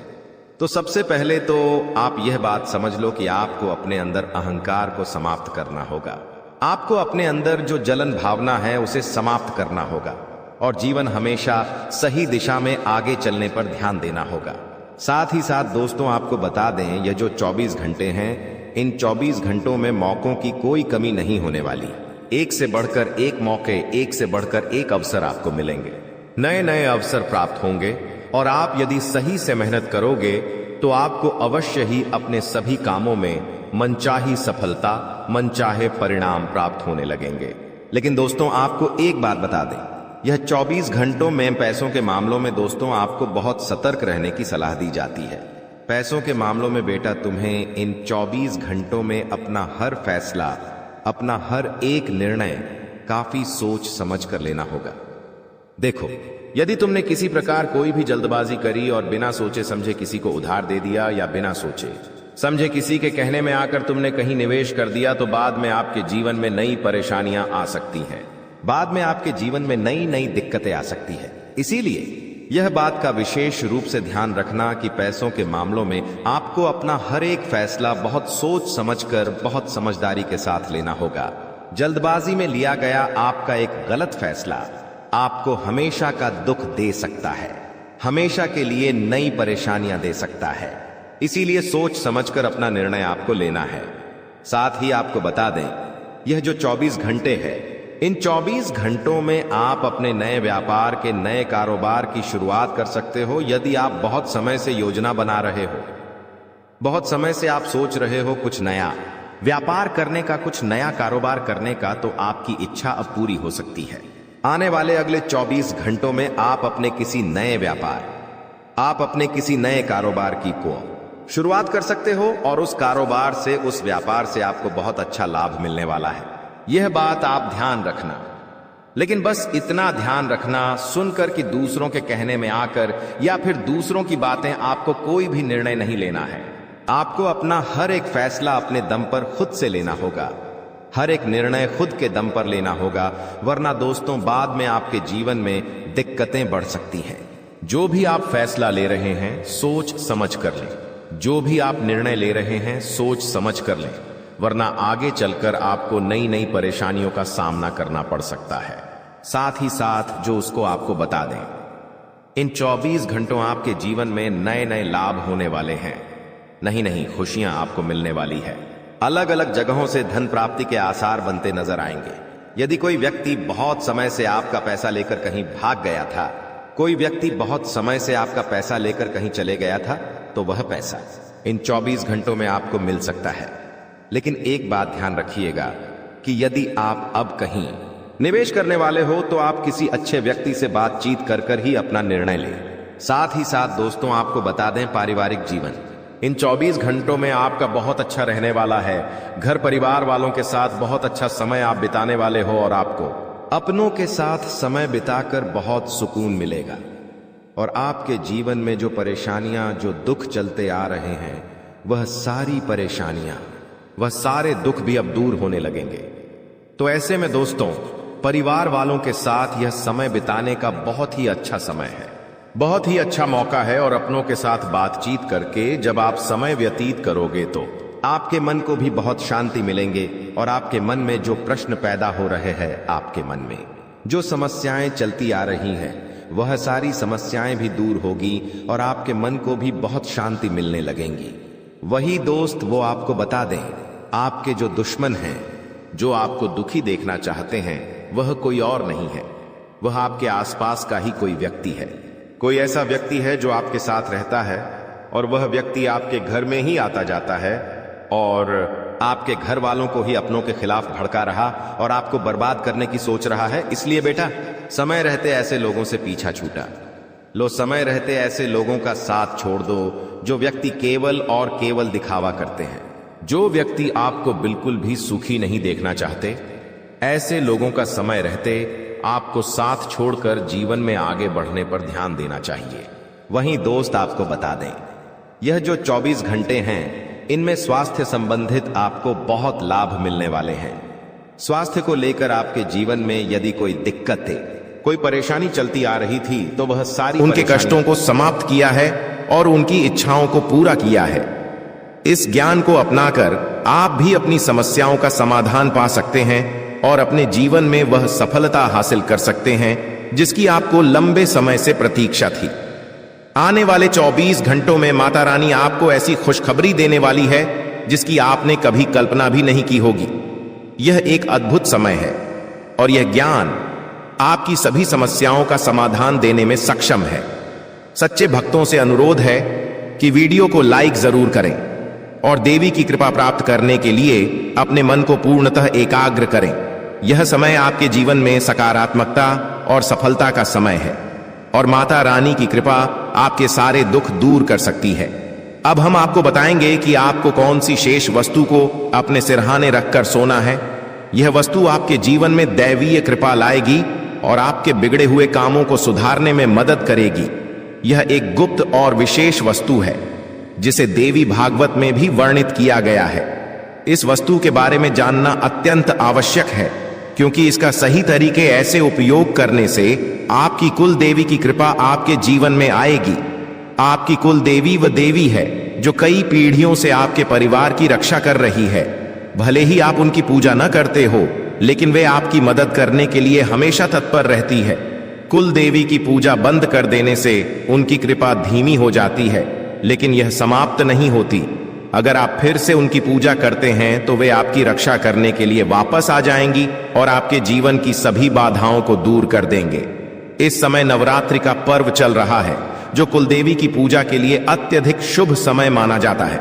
तो सबसे पहले तो आप यह बात समझ लो कि आपको अपने अंदर अहंकार को समाप्त करना होगा। आपको अपने अंदर जो जलन भावना है उसे समाप्त करना होगा और जीवन हमेशा सही दिशा में आगे चलने पर ध्यान देना होगा। साथ ही साथ दोस्तों, आपको बता दें, यह जो 24 घंटे हैं, इन 24 घंटों में मौकों की कोई कमी नहीं होने वाली। एक से बढ़कर एक मौके, एक से बढ़कर एक अवसर आपको मिलेंगे। नए नए अवसर प्राप्त होंगे और आप यदि सही से मेहनत करोगे तो आपको अवश्य ही अपने सभी कामों में मनचाही सफलता, मनचाहे परिणाम प्राप्त होने लगेंगे। लेकिन दोस्तों, आपको एक बात बता दें, यह 24 घंटों में पैसों के मामलों में दोस्तों आपको बहुत सतर्क रहने की सलाह दी जाती है। पैसों के मामलों में बेटा तुम्हें इन 24 घंटों में अपना हर फैसला, अपना हर एक निर्णय काफी सोच समझ कर लेना होगा। देखो, यदि तुमने किसी प्रकार कोई भी जल्दबाजी करी और बिना सोचे समझे किसी को उधार दे दिया या बिना सोचे समझे किसी के कहने में आकर तुमने कहीं निवेश कर दिया, तो बाद में आपके जीवन में नई परेशानियां आ सकती हैं। बाद में आपके जीवन में नई नई दिक्कतें आ सकती है। इसीलिए यह बात का विशेष रूप से ध्यान रखना कि पैसों के मामलों में आपको अपना हर एक फैसला बहुत सोच समझकर, बहुत समझदारी के साथ लेना होगा। जल्दबाजी में लिया गया आपका एक गलत फैसला आपको हमेशा का दुख दे सकता है, हमेशा के लिए नई परेशानियां दे सकता है। इसीलिए सोच समझकर अपना निर्णय आपको लेना है। साथ ही आपको बता दें, यह जो 24 घंटे है, इन 24 घंटों में आप अपने नए व्यापार के नए कारोबार की शुरुआत कर सकते हो। यदि आप बहुत समय से योजना बना रहे हो, बहुत समय से आप सोच रहे हो कुछ नया व्यापार करने का, कुछ नया कारोबार करने का, तो आपकी इच्छा अब पूरी हो सकती है। आने वाले अगले 24 घंटों में आप अपने किसी नए व्यापार, आप अपने किसी नए कारोबार की को शुरुआत कर सकते हो और उस कारोबार से, उस व्यापार से आपको बहुत अच्छा लाभ मिलने वाला है। यह बात आप ध्यान रखना। लेकिन बस इतना ध्यान रखना, सुनकर कि दूसरों के कहने में आकर या फिर दूसरों की बातें आपको कोई भी निर्णय नहीं लेना है। आपको अपना हर एक फैसला अपने दम पर खुद से लेना होगा, हर एक निर्णय खुद के दम पर लेना होगा, वरना दोस्तों बाद में आपके जीवन में दिक्कतें बढ़ सकती हैं। जो भी आप फैसला ले रहे हैं सोच समझ कर लें, जो भी आप निर्णय ले रहे हैं सोच समझ कर लें, वरना आगे चलकर आपको नई नई परेशानियों का सामना करना पड़ सकता है। साथ ही साथ जो उसको आपको बता दें, इन 24 घंटों आपके जीवन में नए नए लाभ होने वाले हैं। नहीं, खुशियां आपको मिलने वाली है। अलग अलग जगहों से धन प्राप्ति के आसार बनते नजर आएंगे। यदि कोई व्यक्ति बहुत समय से आपका पैसा लेकर कहीं भाग गया था, कोई व्यक्ति बहुत समय से आपका पैसा लेकर कहीं चले गया था, तो वह पैसा इन 24 घंटों में आपको मिल सकता है। लेकिन एक बात ध्यान रखिएगा कि यदि आप अब कहीं निवेश करने वाले हो तो आप किसी अच्छे व्यक्ति से बातचीत कर ही अपना निर्णय लें। साथ ही साथ दोस्तों आपको बता दें, पारिवारिक जीवन इन 24 घंटों में आपका बहुत अच्छा रहने वाला है। घर परिवार वालों के साथ बहुत अच्छा समय आप बिताने वाले हो और आपको अपनों के साथ समय बिताकर बहुत सुकून मिलेगा। और आपके जीवन में जो परेशानियां, जो दुख चलते आ रहे हैं, वह सारी परेशानियां, वह सारे दुख भी अब दूर होने लगेंगे। तो ऐसे में दोस्तों, परिवार वालों के साथ यह समय बिताने का बहुत ही अच्छा समय है, बहुत ही अच्छा मौका है। और अपनों के साथ बातचीत करके जब आप समय व्यतीत करोगे तो आपके मन को भी बहुत शांति मिलेंगे। और आपके मन में जो प्रश्न पैदा हो रहे हैं, आपके मन में जो समस्याएं चलती आ रही हैं, वह सारी समस्याएं भी दूर होगी और आपके मन को भी बहुत शांति मिलने लगेंगी। वही दोस्त वो आपको बता दें, आपके जो दुश्मन हैं, जो आपको दुखी देखना चाहते हैं, वह कोई और नहीं है, वह आपके आसपास का ही कोई व्यक्ति है। कोई ऐसा व्यक्ति है जो आपके साथ रहता है और वह व्यक्ति आपके घर में ही आता जाता है और आपके घर वालों को ही अपनों के खिलाफ भड़का रहा और आपको बर्बाद करने की सोच रहा है। इसलिए बेटा, समय रहते ऐसे लोगों से पीछा छूटा लो, समय रहते ऐसे लोगों का साथ छोड़ दो जो व्यक्ति केवल और केवल दिखावा करते हैं, जो व्यक्ति आपको बिल्कुल भी सुखी नहीं देखना चाहते। ऐसे लोगों का समय रहते आपको साथ छोड़कर जीवन में आगे बढ़ने पर ध्यान देना चाहिए। वहीं दोस्त आपको बता दें, यह जो 24 घंटे हैं, इनमें स्वास्थ्य संबंधित आपको बहुत लाभ मिलने वाले हैं। स्वास्थ्य को लेकर आपके जीवन में यदि कोई दिक्कत है, कोई परेशानी चलती आ रही थी, तो वह सारी उनके कष्टों को समाप्त किया है और उनकी इच्छाओं को पूरा किया है। इस ज्ञान को अपनाकर आप भी अपनी समस्याओं का समाधान पा सकते हैं और अपने जीवन में वह सफलता हासिल कर सकते हैं जिसकी आपको लंबे समय से प्रतीक्षा थी। आने वाले 24 घंटों में माता रानी आपको ऐसी खुशखबरी देने वाली है जिसकी आपने कभी कल्पना भी नहीं की होगी। यह एक अद्भुत समय है और यह ज्ञान आपकी सभी समस्याओं का समाधान देने में सक्षम है। सच्चे भक्तों से अनुरोध है कि वीडियो को लाइक जरूर करें और देवी की कृपा प्राप्त करने के लिए अपने मन को पूर्णतः एकाग्र करें। यह समय आपके जीवन में सकारात्मकता और सफलता का समय है और माता रानी की कृपा आपके सारे दुख दूर कर सकती है। अब हम आपको बताएंगे कि आपको कौन सी शेष वस्तु को अपने सिरहाने रखकर सोना है। यह वस्तु आपके जीवन में दैवीय कृपा लाएगी और आपके बिगड़े हुए कामों को सुधारने में मदद करेगी। यह एक गुप्त और विशेष वस्तु है जिसे देवी भागवत में भी वर्णित किया गया है। इस वस्तु के बारे में जानना अत्यंत आवश्यक है क्योंकि इसका सही तरीके ऐसे उपयोग करने से आपकी कुल देवी की कृपा आपके जीवन में आएगी। आपकी कुल देवी वह देवी है जो कई पीढ़ियों से आपके परिवार की रक्षा कर रही है। भले ही आप उनकी पूजा न करते हो, लेकिन वे आपकी मदद करने के लिए हमेशा तत्पर रहती है। कुल देवी की पूजा बंद कर देने से उनकी कृपा धीमी हो जाती है, लेकिन यह समाप्त नहीं होती। अगर आप फिर से उनकी पूजा करते हैं तो वे आपकी रक्षा करने के लिए वापस आ जाएंगी और आपके जीवन की सभी बाधाओं को दूर कर देंगे। इस समय नवरात्रि का पर्व चल रहा है, जो कुलदेवी की पूजा के लिए अत्यधिक शुभ समय माना जाता है।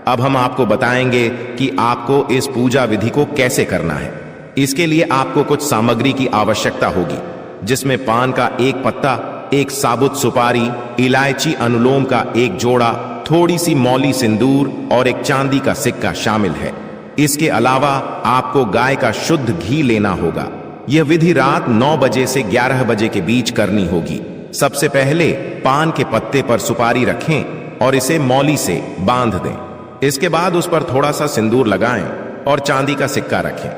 अब हम आपको बताएंगे कि आपको इस पूजा विधि को कैसे करना है। इसके लिए आपको कुछ सामग्री की आवश्यकता होगी, जिसमें पान का एक पत्ता, एक साबुत सुपारी, इलायची अनुलोम का एक जोड़ा, थोड़ी सी मौली सिंदूर और एक चांदी का सिक्का शामिल है। इसके अलावा आपको गाय का शुद्ध घी लेना होगा। यह विधि रात 9 बजे से 11 बजे के बीच करनी होगी। सबसे पहले पान के पत्ते पर सुपारी रखें और इसे मौली से बांध दें। इसके बाद उस पर थोड़ा सा सिंदूर लगाएं और चांदी का सिक्का रखें।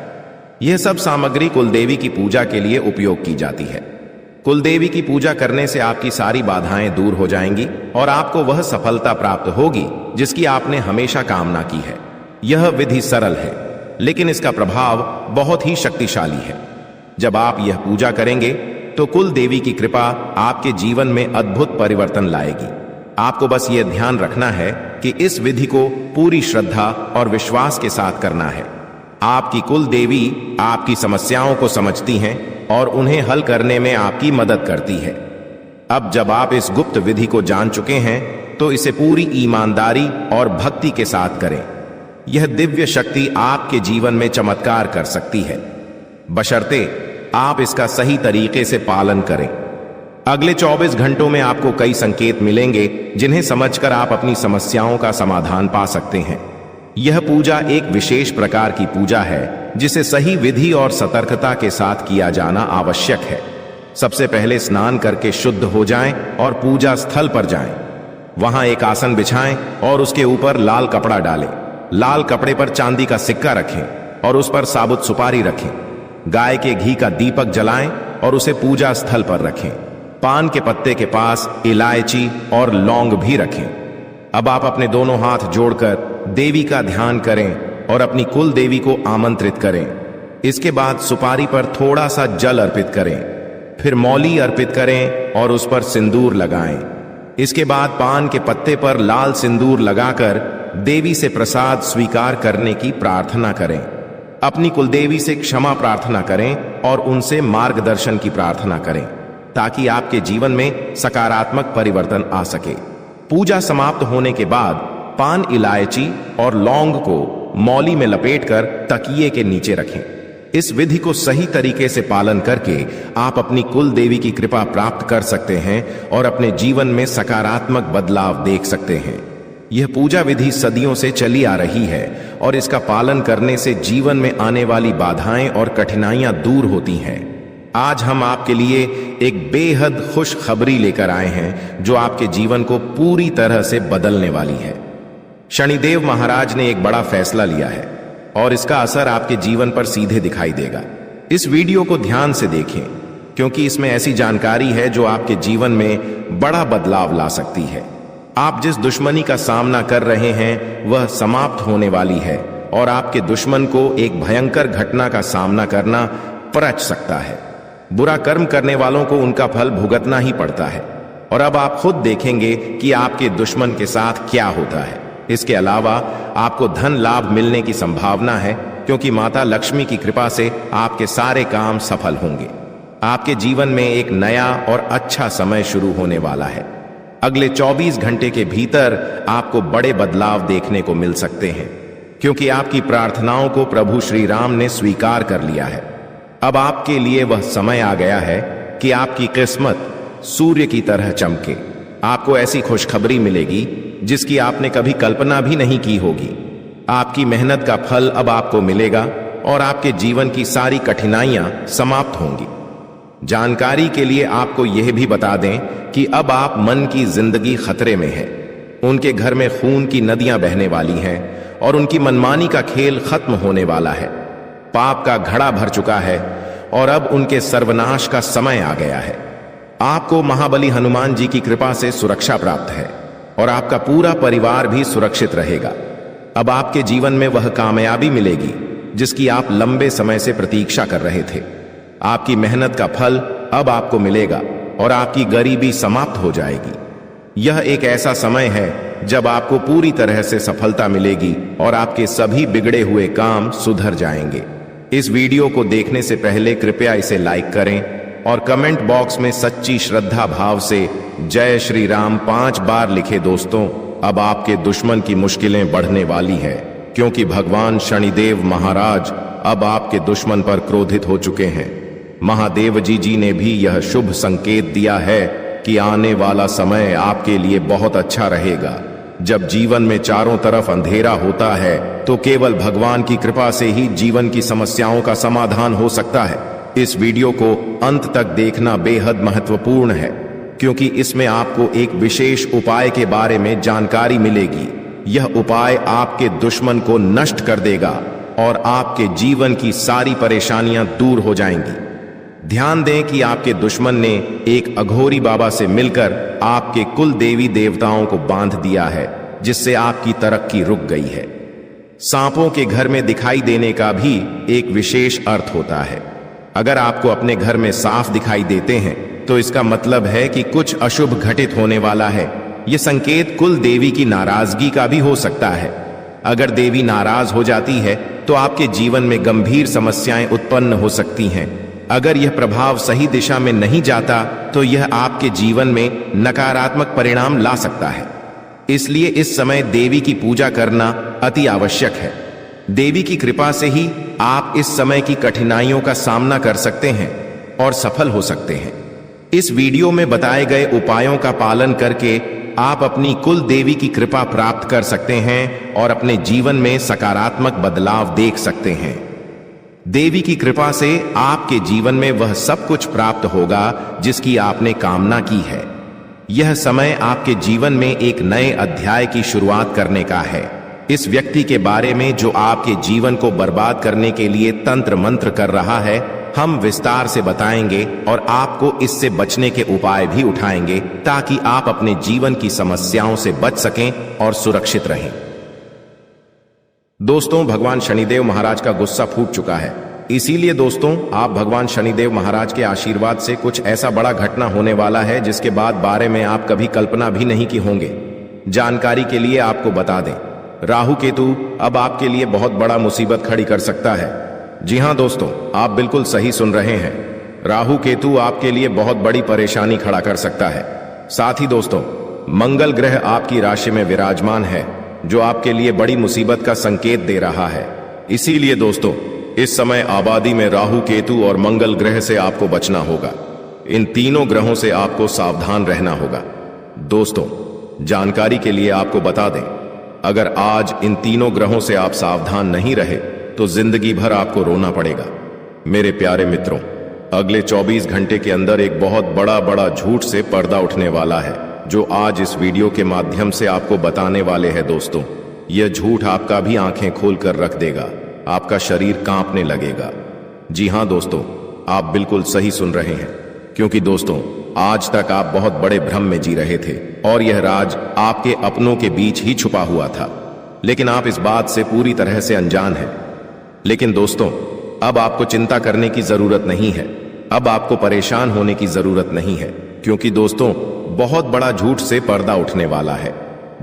यह सब सामग्री कुलदेवी की पूजा के लिए उपयोग की जाती है। कुलदेवी की पूजा करने से आपकी सारी बाधाएं दूर हो जाएंगी और आपको वह सफलता प्राप्त होगी जिसकी आपने हमेशा कामना की है। यह विधि सरल है, लेकिन इसका प्रभाव बहुत ही शक्तिशाली है। जब आप यह पूजा करेंगे तो कुल देवी की कृपा आपके जीवन में अद्भुत परिवर्तन लाएगी। आपको बस यह ध्यान रखना है कि इस विधि को पूरी श्रद्धा और विश्वास के साथ करना है। आपकी कुल देवी आपकी समस्याओं को समझती हैं और उन्हें हल करने में आपकी मदद करती है। अब जब आप इस गुप्त विधि को जान चुके हैं तो इसे पूरी ईमानदारी और भक्ति के साथ करें। यह दिव्य शक्ति आपके जीवन में चमत्कार कर सकती है, बशर्ते आप इसका सही तरीके से पालन करें। अगले 24 घंटों में आपको कई संकेत मिलेंगे जिन्हें समझकर आप अपनी समस्याओं का समाधान पा सकते हैं। यह पूजा एक विशेष प्रकार की पूजा है जिसे सही विधि और सतर्कता के साथ किया जाना आवश्यक है। सबसे पहले स्नान करके शुद्ध हो जाएं और पूजा स्थल पर जाएं। वहां एक आसन बिछाएं और उसके ऊपर लाल कपड़ा डालें। लाल कपड़े पर चांदी का सिक्का रखें और उस पर साबुत सुपारी रखें। गाय के घी का दीपक जलाएं और उसे पूजा स्थल पर रखें। पान के पत्ते के पास इलायची और लौंग भी रखें। अब आप अपने दोनों हाथ जोड़कर देवी का ध्यान करें और अपनी कुल देवी को आमंत्रित करें। इसके बाद सुपारी पर थोड़ा सा जल अर्पित करें, फिर मौली अर्पित करें और उस पर सिंदूर लगाएं। इसके बाद पान के पत्ते पर लाल सिंदूर लगाकर देवी से प्रसाद स्वीकार करने की प्रार्थना करें। अपनी कुलदेवी से क्षमा प्रार्थना करें और उनसे मार्गदर्शन की प्रार्थना करें, ताकि आपके जीवन में सकारात्मक परिवर्तन आ सके। पूजा समाप्त होने के बाद पान, इलायची और लौंग को मौली में लपेटकर तकिए के नीचे रखें। इस विधि को सही तरीके से पालन करके आप अपनी कुल देवी की कृपा प्राप्त कर सकते हैं और अपने जीवन में सकारात्मक बदलाव देख सकते हैं। यह पूजा विधि सदियों से चली आ रही है और इसका पालन करने से जीवन में आने वाली बाधाएं और कठिनाइयां दूर होती हैं। आज हम आपके लिए एक बेहद खुश खबरी लेकर आए हैं जो आपके जीवन को पूरी तरह से बदलने वाली है। शनिदेव महाराज ने एक बड़ा फैसला लिया है और इसका असर आपके जीवन पर सीधे दिखाई देगा। इस वीडियो को ध्यान से देखें, क्योंकि इसमें ऐसी जानकारी है जो आपके जीवन में बड़ा बदलाव ला सकती है। आप जिस दुश्मनी का सामना कर रहे हैं वह समाप्त होने वाली है और आपके दुश्मन को एक भयंकर घटना का सामना करना परच सकता है। बुरा कर्म करने वालों को उनका फल भुगतना ही पड़ता है और अब आप खुद देखेंगे कि आपके दुश्मन के साथ क्या होता है। इसके अलावा आपको धन लाभ मिलने की संभावना है, क्योंकि माता लक्ष्मी की कृपा से आपके सारे काम सफल होंगे। आपके जीवन में एक नया और अच्छा समय शुरू होने वाला है। अगले 24 घंटे के भीतर आपको बड़े बदलाव देखने को मिल सकते हैं, क्योंकि आपकी प्रार्थनाओं को प्रभु श्री राम ने स्वीकार कर लिया है। अब आपके लिए वह समय आ गया है कि आपकी किस्मत सूर्य की तरह चमके। आपको ऐसी खुशखबरी मिलेगी जिसकी आपने कभी कल्पना भी नहीं की होगी। आपकी मेहनत का फल अब आपको मिलेगा और आपके जीवन की सारी कठिनाइयां समाप्त होंगी। जानकारी के लिए आपको यह भी बता दें कि अब आप मन की जिंदगी खतरे में है। उनके घर में खून की नदियां बहने वाली हैं और उनकी मनमानी का खेल खत्म होने वाला है। पाप का घड़ा भर चुका है और अब उनके सर्वनाश का समय आ गया है। आपको महाबली हनुमान जी की कृपा से सुरक्षा प्राप्त है और आपका पूरा परिवार भी सुरक्षित रहेगा। अब आपके जीवन में वह कामयाबी मिलेगी जिसकी आप लंबे समय से प्रतीक्षा कर रहे थे। आपकी मेहनत का फल अब आपको मिलेगा और आपकी गरीबी समाप्त हो जाएगी। यह एक ऐसा समय है जब आपको पूरी तरह से सफलता मिलेगी और आपके सभी बिगड़े हुए काम सुधर जाएंगे। इस वीडियो को देखने से पहले कृपया इसे लाइक करें और कमेंट बॉक्स में सच्ची श्रद्धा भाव से जय श्री राम 5 बार लिखे। दोस्तों, अब आपके दुश्मन की मुश्किलें बढ़ने वाली है, क्योंकि भगवान शनिदेव महाराज अब आपके दुश्मन पर क्रोधित हो चुके हैं। महादेव जी ने भी यह शुभ संकेत दिया है कि आने वाला समय आपके लिए बहुत अच्छा रहेगा। जब जीवन में चारों तरफ अंधेरा होता है तो केवल भगवान की कृपा से ही जीवन की समस्याओं का समाधान हो सकता है। इस वीडियो को अंत तक देखना बेहद महत्वपूर्ण है, क्योंकि इसमें आपको एक विशेष उपाय के बारे में जानकारी मिलेगी। यह उपाय आपके दुश्मन को नष्ट कर देगा और आपके जीवन की सारी परेशानियां दूर हो जाएंगी। ध्यान दें कि आपके दुश्मन ने एक अघोरी बाबा से मिलकर आपके कुल देवी देवताओं को बांध दिया है, जिससे आपकी तरक्की रुक गई है। सांपों के घर में दिखाई देने का भी एक विशेष अर्थ होता है। अगर आपको अपने घर में सांप दिखाई देते हैं तो इसका मतलब है कि कुछ अशुभ घटित होने वाला है। यह संकेत कुल देवी की नाराजगी का भी हो सकता है। अगर देवी नाराज हो जाती है तो आपके जीवन में गंभीर समस्याएं उत्पन्न हो सकती हैं। अगर यह प्रभाव सही दिशा में नहीं जाता तो यह आपके जीवन में नकारात्मक परिणाम ला सकता है। इसलिए इस समय देवी की पूजा करना अति आवश्यक है। देवी की कृपा से ही आप इस समय की कठिनाइयों का सामना कर सकते हैं और सफल हो सकते हैं। इस वीडियो में बताए गए उपायों का पालन करके आप अपनी कुल देवी की कृपा प्राप्त कर सकते हैं और अपने जीवन में सकारात्मक बदलाव देख सकते हैं। देवी की कृपा से आपके जीवन में वह सब कुछ प्राप्त होगा जिसकी आपने कामना की है। यह समय आपके जीवन में एक नए अध्याय की शुरुआत करने का है। इस व्यक्ति के बारे में जो आपके जीवन को बर्बाद करने के लिए तंत्र मंत्र कर रहा है, हम विस्तार से बताएंगे और आपको इससे बचने के उपाय भी उठाएंगे, ताकि आप अपने जीवन की समस्याओं से बच सकें और सुरक्षित रहें। दोस्तों, भगवान शनिदेव महाराज का गुस्सा फूट चुका है। इसीलिए दोस्तों, आप भगवान शनिदेव महाराज के आशीर्वाद से कुछ ऐसा बड़ा घटना होने वाला है जिसके बाद बारे में आप कभी कल्पना भी नहीं की होंगे। जानकारी के लिए आपको बता दें, राहु केतु अब आपके लिए बहुत बड़ा मुसीबत खड़ी कर सकता है। जी हां दोस्तों, आप बिल्कुल सही सुन रहे हैं। राहु केतु आपके लिए बहुत बड़ी परेशानी खड़ा कर सकता है। साथ ही दोस्तों, मंगल ग्रह आपकी राशि में विराजमान है, जो आपके लिए बड़ी मुसीबत का संकेत दे रहा है। इसीलिए दोस्तों, इस समय आबादी में राहु केतु और मंगल ग्रह से आपको बचना होगा। इन तीनों ग्रहों से आपको सावधान रहना होगा। दोस्तों, जानकारी के लिए आपको बता दें, अगर आज इन तीनों ग्रहों से आप सावधान नहीं रहे तो जिंदगी भर आपको रोना पड़ेगा। मेरे प्यारे मित्रों, अगले 24 घंटे के अंदर एक बहुत बड़ा झूठ से पर्दा उठने वाला है, जो आज इस वीडियो के माध्यम से आपको बताने वाले हैं। दोस्तों, यह झूठ आपका भी आंखें खोलकर रख देगा, आपका शरीर कांपने लगेगा। जी हां दोस्तों, आप बिल्कुल सही सुन रहे हैं, क्योंकि दोस्तों, आज तक आप बहुत बड़े भ्रम में जी रहे थे और यह राज आपके अपनों के बीच ही छुपा हुआ था, लेकिन आप इस बात से पूरी तरह से अनजान हैं। लेकिन दोस्तों, अब आपको चिंता करने की जरूरत नहीं है, अब आपको परेशान होने की जरूरत नहीं है, क्योंकि दोस्तों, बहुत बड़ा झूठ से पर्दा उठने वाला है।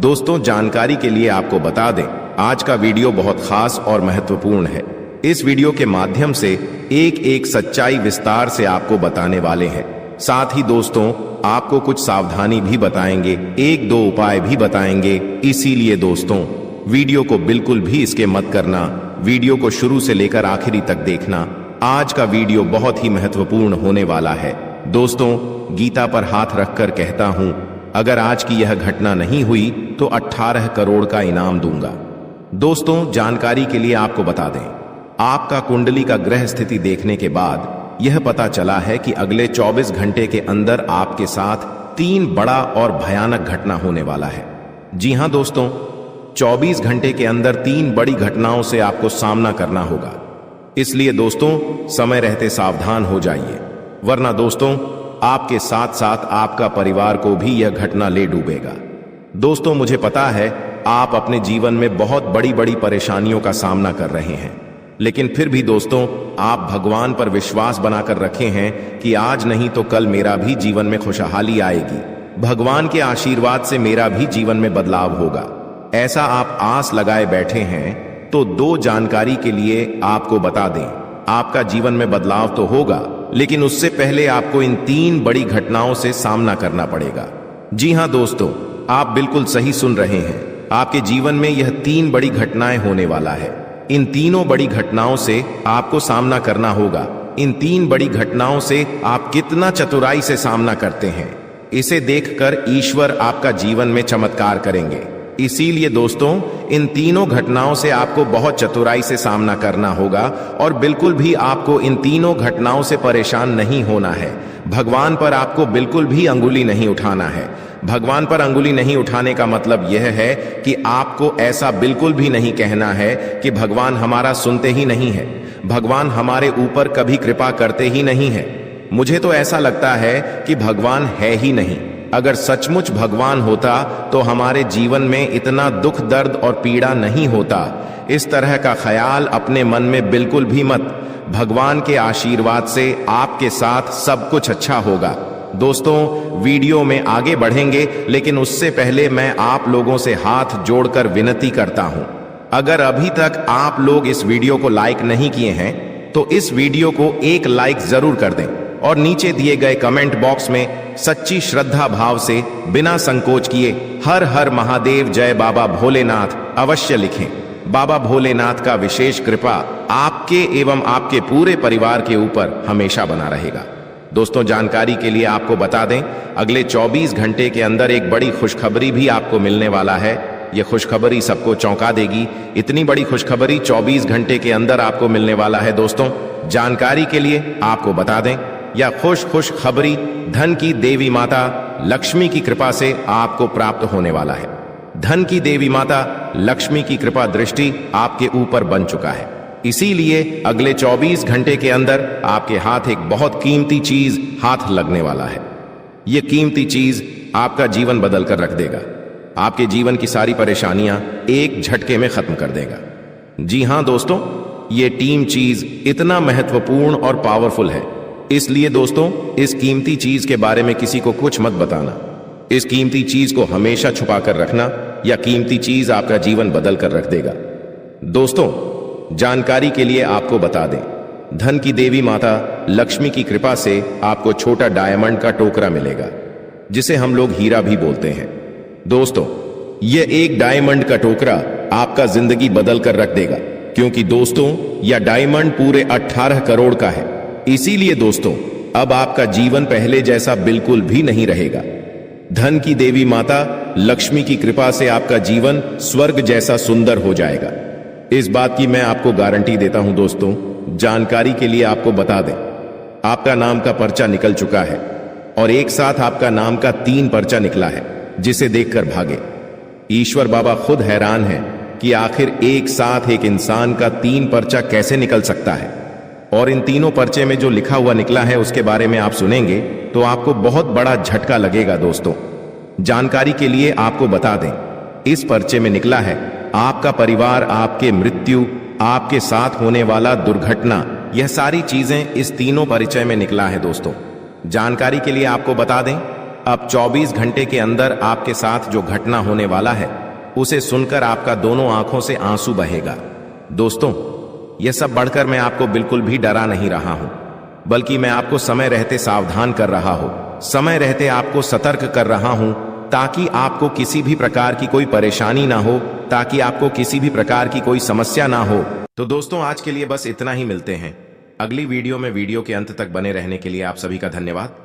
दोस्तों, जानकारी के लिए आपको बता दें, आज का वीडियो बहुत खास और महत्वपूर्ण है। इस वीडियो के माध्यम से एक सच्चाई विस्तार से आपको बताने वाले हैं। साथ ही दोस्तों, आपको कुछ सावधानी भी बताएंगे, 1-2 उपाय भी बताएंगे। इसीलिए दोस्तों, वीडियो को बिल्कुल भी स्किप मत करना, वीडियो को शुरू से लेकर आखिरी तक देखना। आज का वीडियो बहुत ही महत्वपूर्ण होने वाला है। दोस्तों, गीता पर हाथ रखकर कहता हूं, अगर आज की यह घटना नहीं हुई तो 18 करोड़ का इनाम दूंगा। दोस्तों, जानकारी के लिए आपको बता दें, आपका कुंडली का ग्रह स्थिति देखने के बाद यह पता चला है कि अगले 24 घंटे के अंदर आपके साथ 3 बड़ा और भयानक घटना होने वाला है। जी हां दोस्तों, 24 घंटे के अंदर 3 बड़ी घटनाओं से आपको सामना करना होगा। इसलिए दोस्तों, समय रहते सावधान हो जाइए, वरना दोस्तों, आपके साथ साथ आपका परिवार को भी यह घटना ले डूबेगा। दोस्तों, मुझे पता है आप अपने जीवन में बहुत बड़ी परेशानियों का सामना कर रहे हैं, लेकिन फिर भी दोस्तों, आप भगवान पर विश्वास बनाकर रखे हैं कि आज नहीं तो कल मेरा भी जीवन में खुशहाली आएगी, भगवान के आशीर्वाद से मेरा भी जीवन में बदलाव होगा, ऐसा आप आस लगाए बैठे हैं, तो दो जानकारी के लिए आपको बता दें। आपका जीवन में बदलाव तो होगा, लेकिन उससे पहले आपको इन 3 बड़ी घटनाओं से सामना करना पड़ेगा। जी हां दोस्तों, आप बिल्कुल सही सुन रहे हैं। आपके जीवन में यह 3 बड़ी घटनाएं होने वाला है। इन तीनों बड़ी घटनाओं से आपको सामना करना होगा। इन 3 बड़ी घटनाओं से आप कितना चतुराई से सामना करते हैं, इसे देखकर ईश्वर आपका जीवन में चमत्कार करेंगे। इसीलिए दोस्तों, इन तीनों घटनाओं से आपको बहुत चतुराई से सामना करना होगा और बिल्कुल भी आपको इन तीनों घटनाओं से परेशान नहीं होना है। भगवान पर आपको बिल्कुल भी अंगुली नहीं उठाना है। भगवान पर अंगुली नहीं उठाने का मतलब यह है कि आपको ऐसा बिल्कुल भी नहीं कहना है कि भगवान हमारा सुनते ही नहीं है, भगवान हमारे ऊपर कभी कृपा करते ही नहीं है, मुझे तो ऐसा लगता है कि भगवान है ही नहीं। अगर सचमुच भगवान होता तो हमारे जीवन में इतना दुख, दर्द और पीड़ा नहीं होता। इस तरह का ख्याल अपने मन में बिल्कुल भी मत। भगवान के आशीर्वाद से आपके साथ सब कुछ अच्छा होगा। दोस्तों, वीडियो में आगे बढ़ेंगे, लेकिन उससे पहले मैं आप लोगों से हाथ जोड़कर विनती करता हूं, अगर अभी तक आप लोग इस वीडियो को लाइक नहीं किए हैं तो इस वीडियो को एक लाइक जरूर कर दें और नीचे दिए गए कमेंट बॉक्स में सच्ची श्रद्धा भाव से बिना संकोच किए हर हर महादेव जय बाबा भोलेनाथ अवश्य लिखें। बाबा भोलेनाथ का विशेष कृपा आपके एवं आपके पूरे परिवार के ऊपर हमेशा बना रहेगा। दोस्तों, जानकारी के लिए आपको बता दें, अगले 24 घंटे के अंदर एक बड़ी खुशखबरी भी आपको मिलने वाला है। यह खुशखबरी सबको चौंका देगी। इतनी बड़ी खुशखबरी 24 घंटे के अंदर आपको मिलने वाला है। दोस्तों, जानकारी के लिए आपको बता दें, यह खुश खबरी धन की देवी माता लक्ष्मी की कृपा से आपको प्राप्त होने वाला है। धन की देवी माता लक्ष्मी की कृपा दृष्टि आपके ऊपर बन चुका है। इसीलिए अगले 24 घंटे के अंदर आपके हाथ एक बहुत कीमती चीज हाथ लगने वाला है। यह कीमती चीज आपका जीवन बदल कर रख देगा। आपके जीवन की सारी परेशानियां एक झटके में खत्म कर देगा। जी हां दोस्तों, यह टीम चीज इतना महत्वपूर्ण और पावरफुल है, इसलिए दोस्तों, इस कीमती चीज के बारे में किसी को कुछ मत बताना। इस कीमती चीज को हमेशा छुपा कर रखना, या कीमती चीज आपका जीवन बदल कर रख देगा। दोस्तों, जानकारी के लिए आपको बता दें, धन की देवी माता लक्ष्मी की कृपा से आपको छोटा डायमंड का टोकरा मिलेगा, जिसे हम लोग हीरा भी बोलते हैं। दोस्तों, यह एक डायमंड का टोकरा आपका जिंदगी बदल कर रख देगा, क्योंकि दोस्तों, यह डायमंड पूरे 18 करोड़ का है। इसीलिए दोस्तों, अब आपका जीवन पहले जैसा बिल्कुल भी नहीं रहेगा। धन की देवी माता लक्ष्मी की कृपा से आपका जीवन स्वर्ग जैसा सुंदर हो जाएगा। इस बात की मैं आपको गारंटी देता हूं। दोस्तों, जानकारी के लिए आपको बता दें, आपका नाम का पर्चा निकल चुका है और एक साथ आपका नाम का 3 पर्चा निकला है, जिसे देखकर भागे। ईश्वर बाबा खुद हैरान है कि आखिर एक साथ एक इंसान का 3 पर्चा कैसे निकल सकता है। और इन तीनों पर्चे में जो लिखा हुआ निकला है उसके बारे में आप सुनेंगे तो आपको बहुत बड़ा झटका लगेगा। दोस्तों, जानकारी के लिए आपको बता दें, इस पर्चे में निकला है आपका परिवार, आपके मृत्यु, आपके साथ होने वाला दुर्घटना, यह सारी चीजें इस तीनों परिचय में निकला है। दोस्तों, जानकारी के लिए आपको बता दें, अब 24 घंटे के अंदर आपके साथ जो घटना होने वाला है उसे सुनकर आपका दोनों आंखों से आंसू बहेगा। दोस्तों, यह सब बढ़कर मैं आपको बिल्कुल भी डरा नहीं रहा हूं, बल्कि मैं आपको समय रहते सावधान कर रहा हूं, समय रहते आपको सतर्क कर रहा हूं, ताकि आपको किसी भी प्रकार की कोई परेशानी ना हो, ताकि आपको किसी भी प्रकार की कोई समस्या ना हो। तो दोस्तों, आज के लिए बस इतना ही। मिलते हैं अगली वीडियो में। वीडियो के अंत तक बने रहने के लिए आप सभी का धन्यवाद।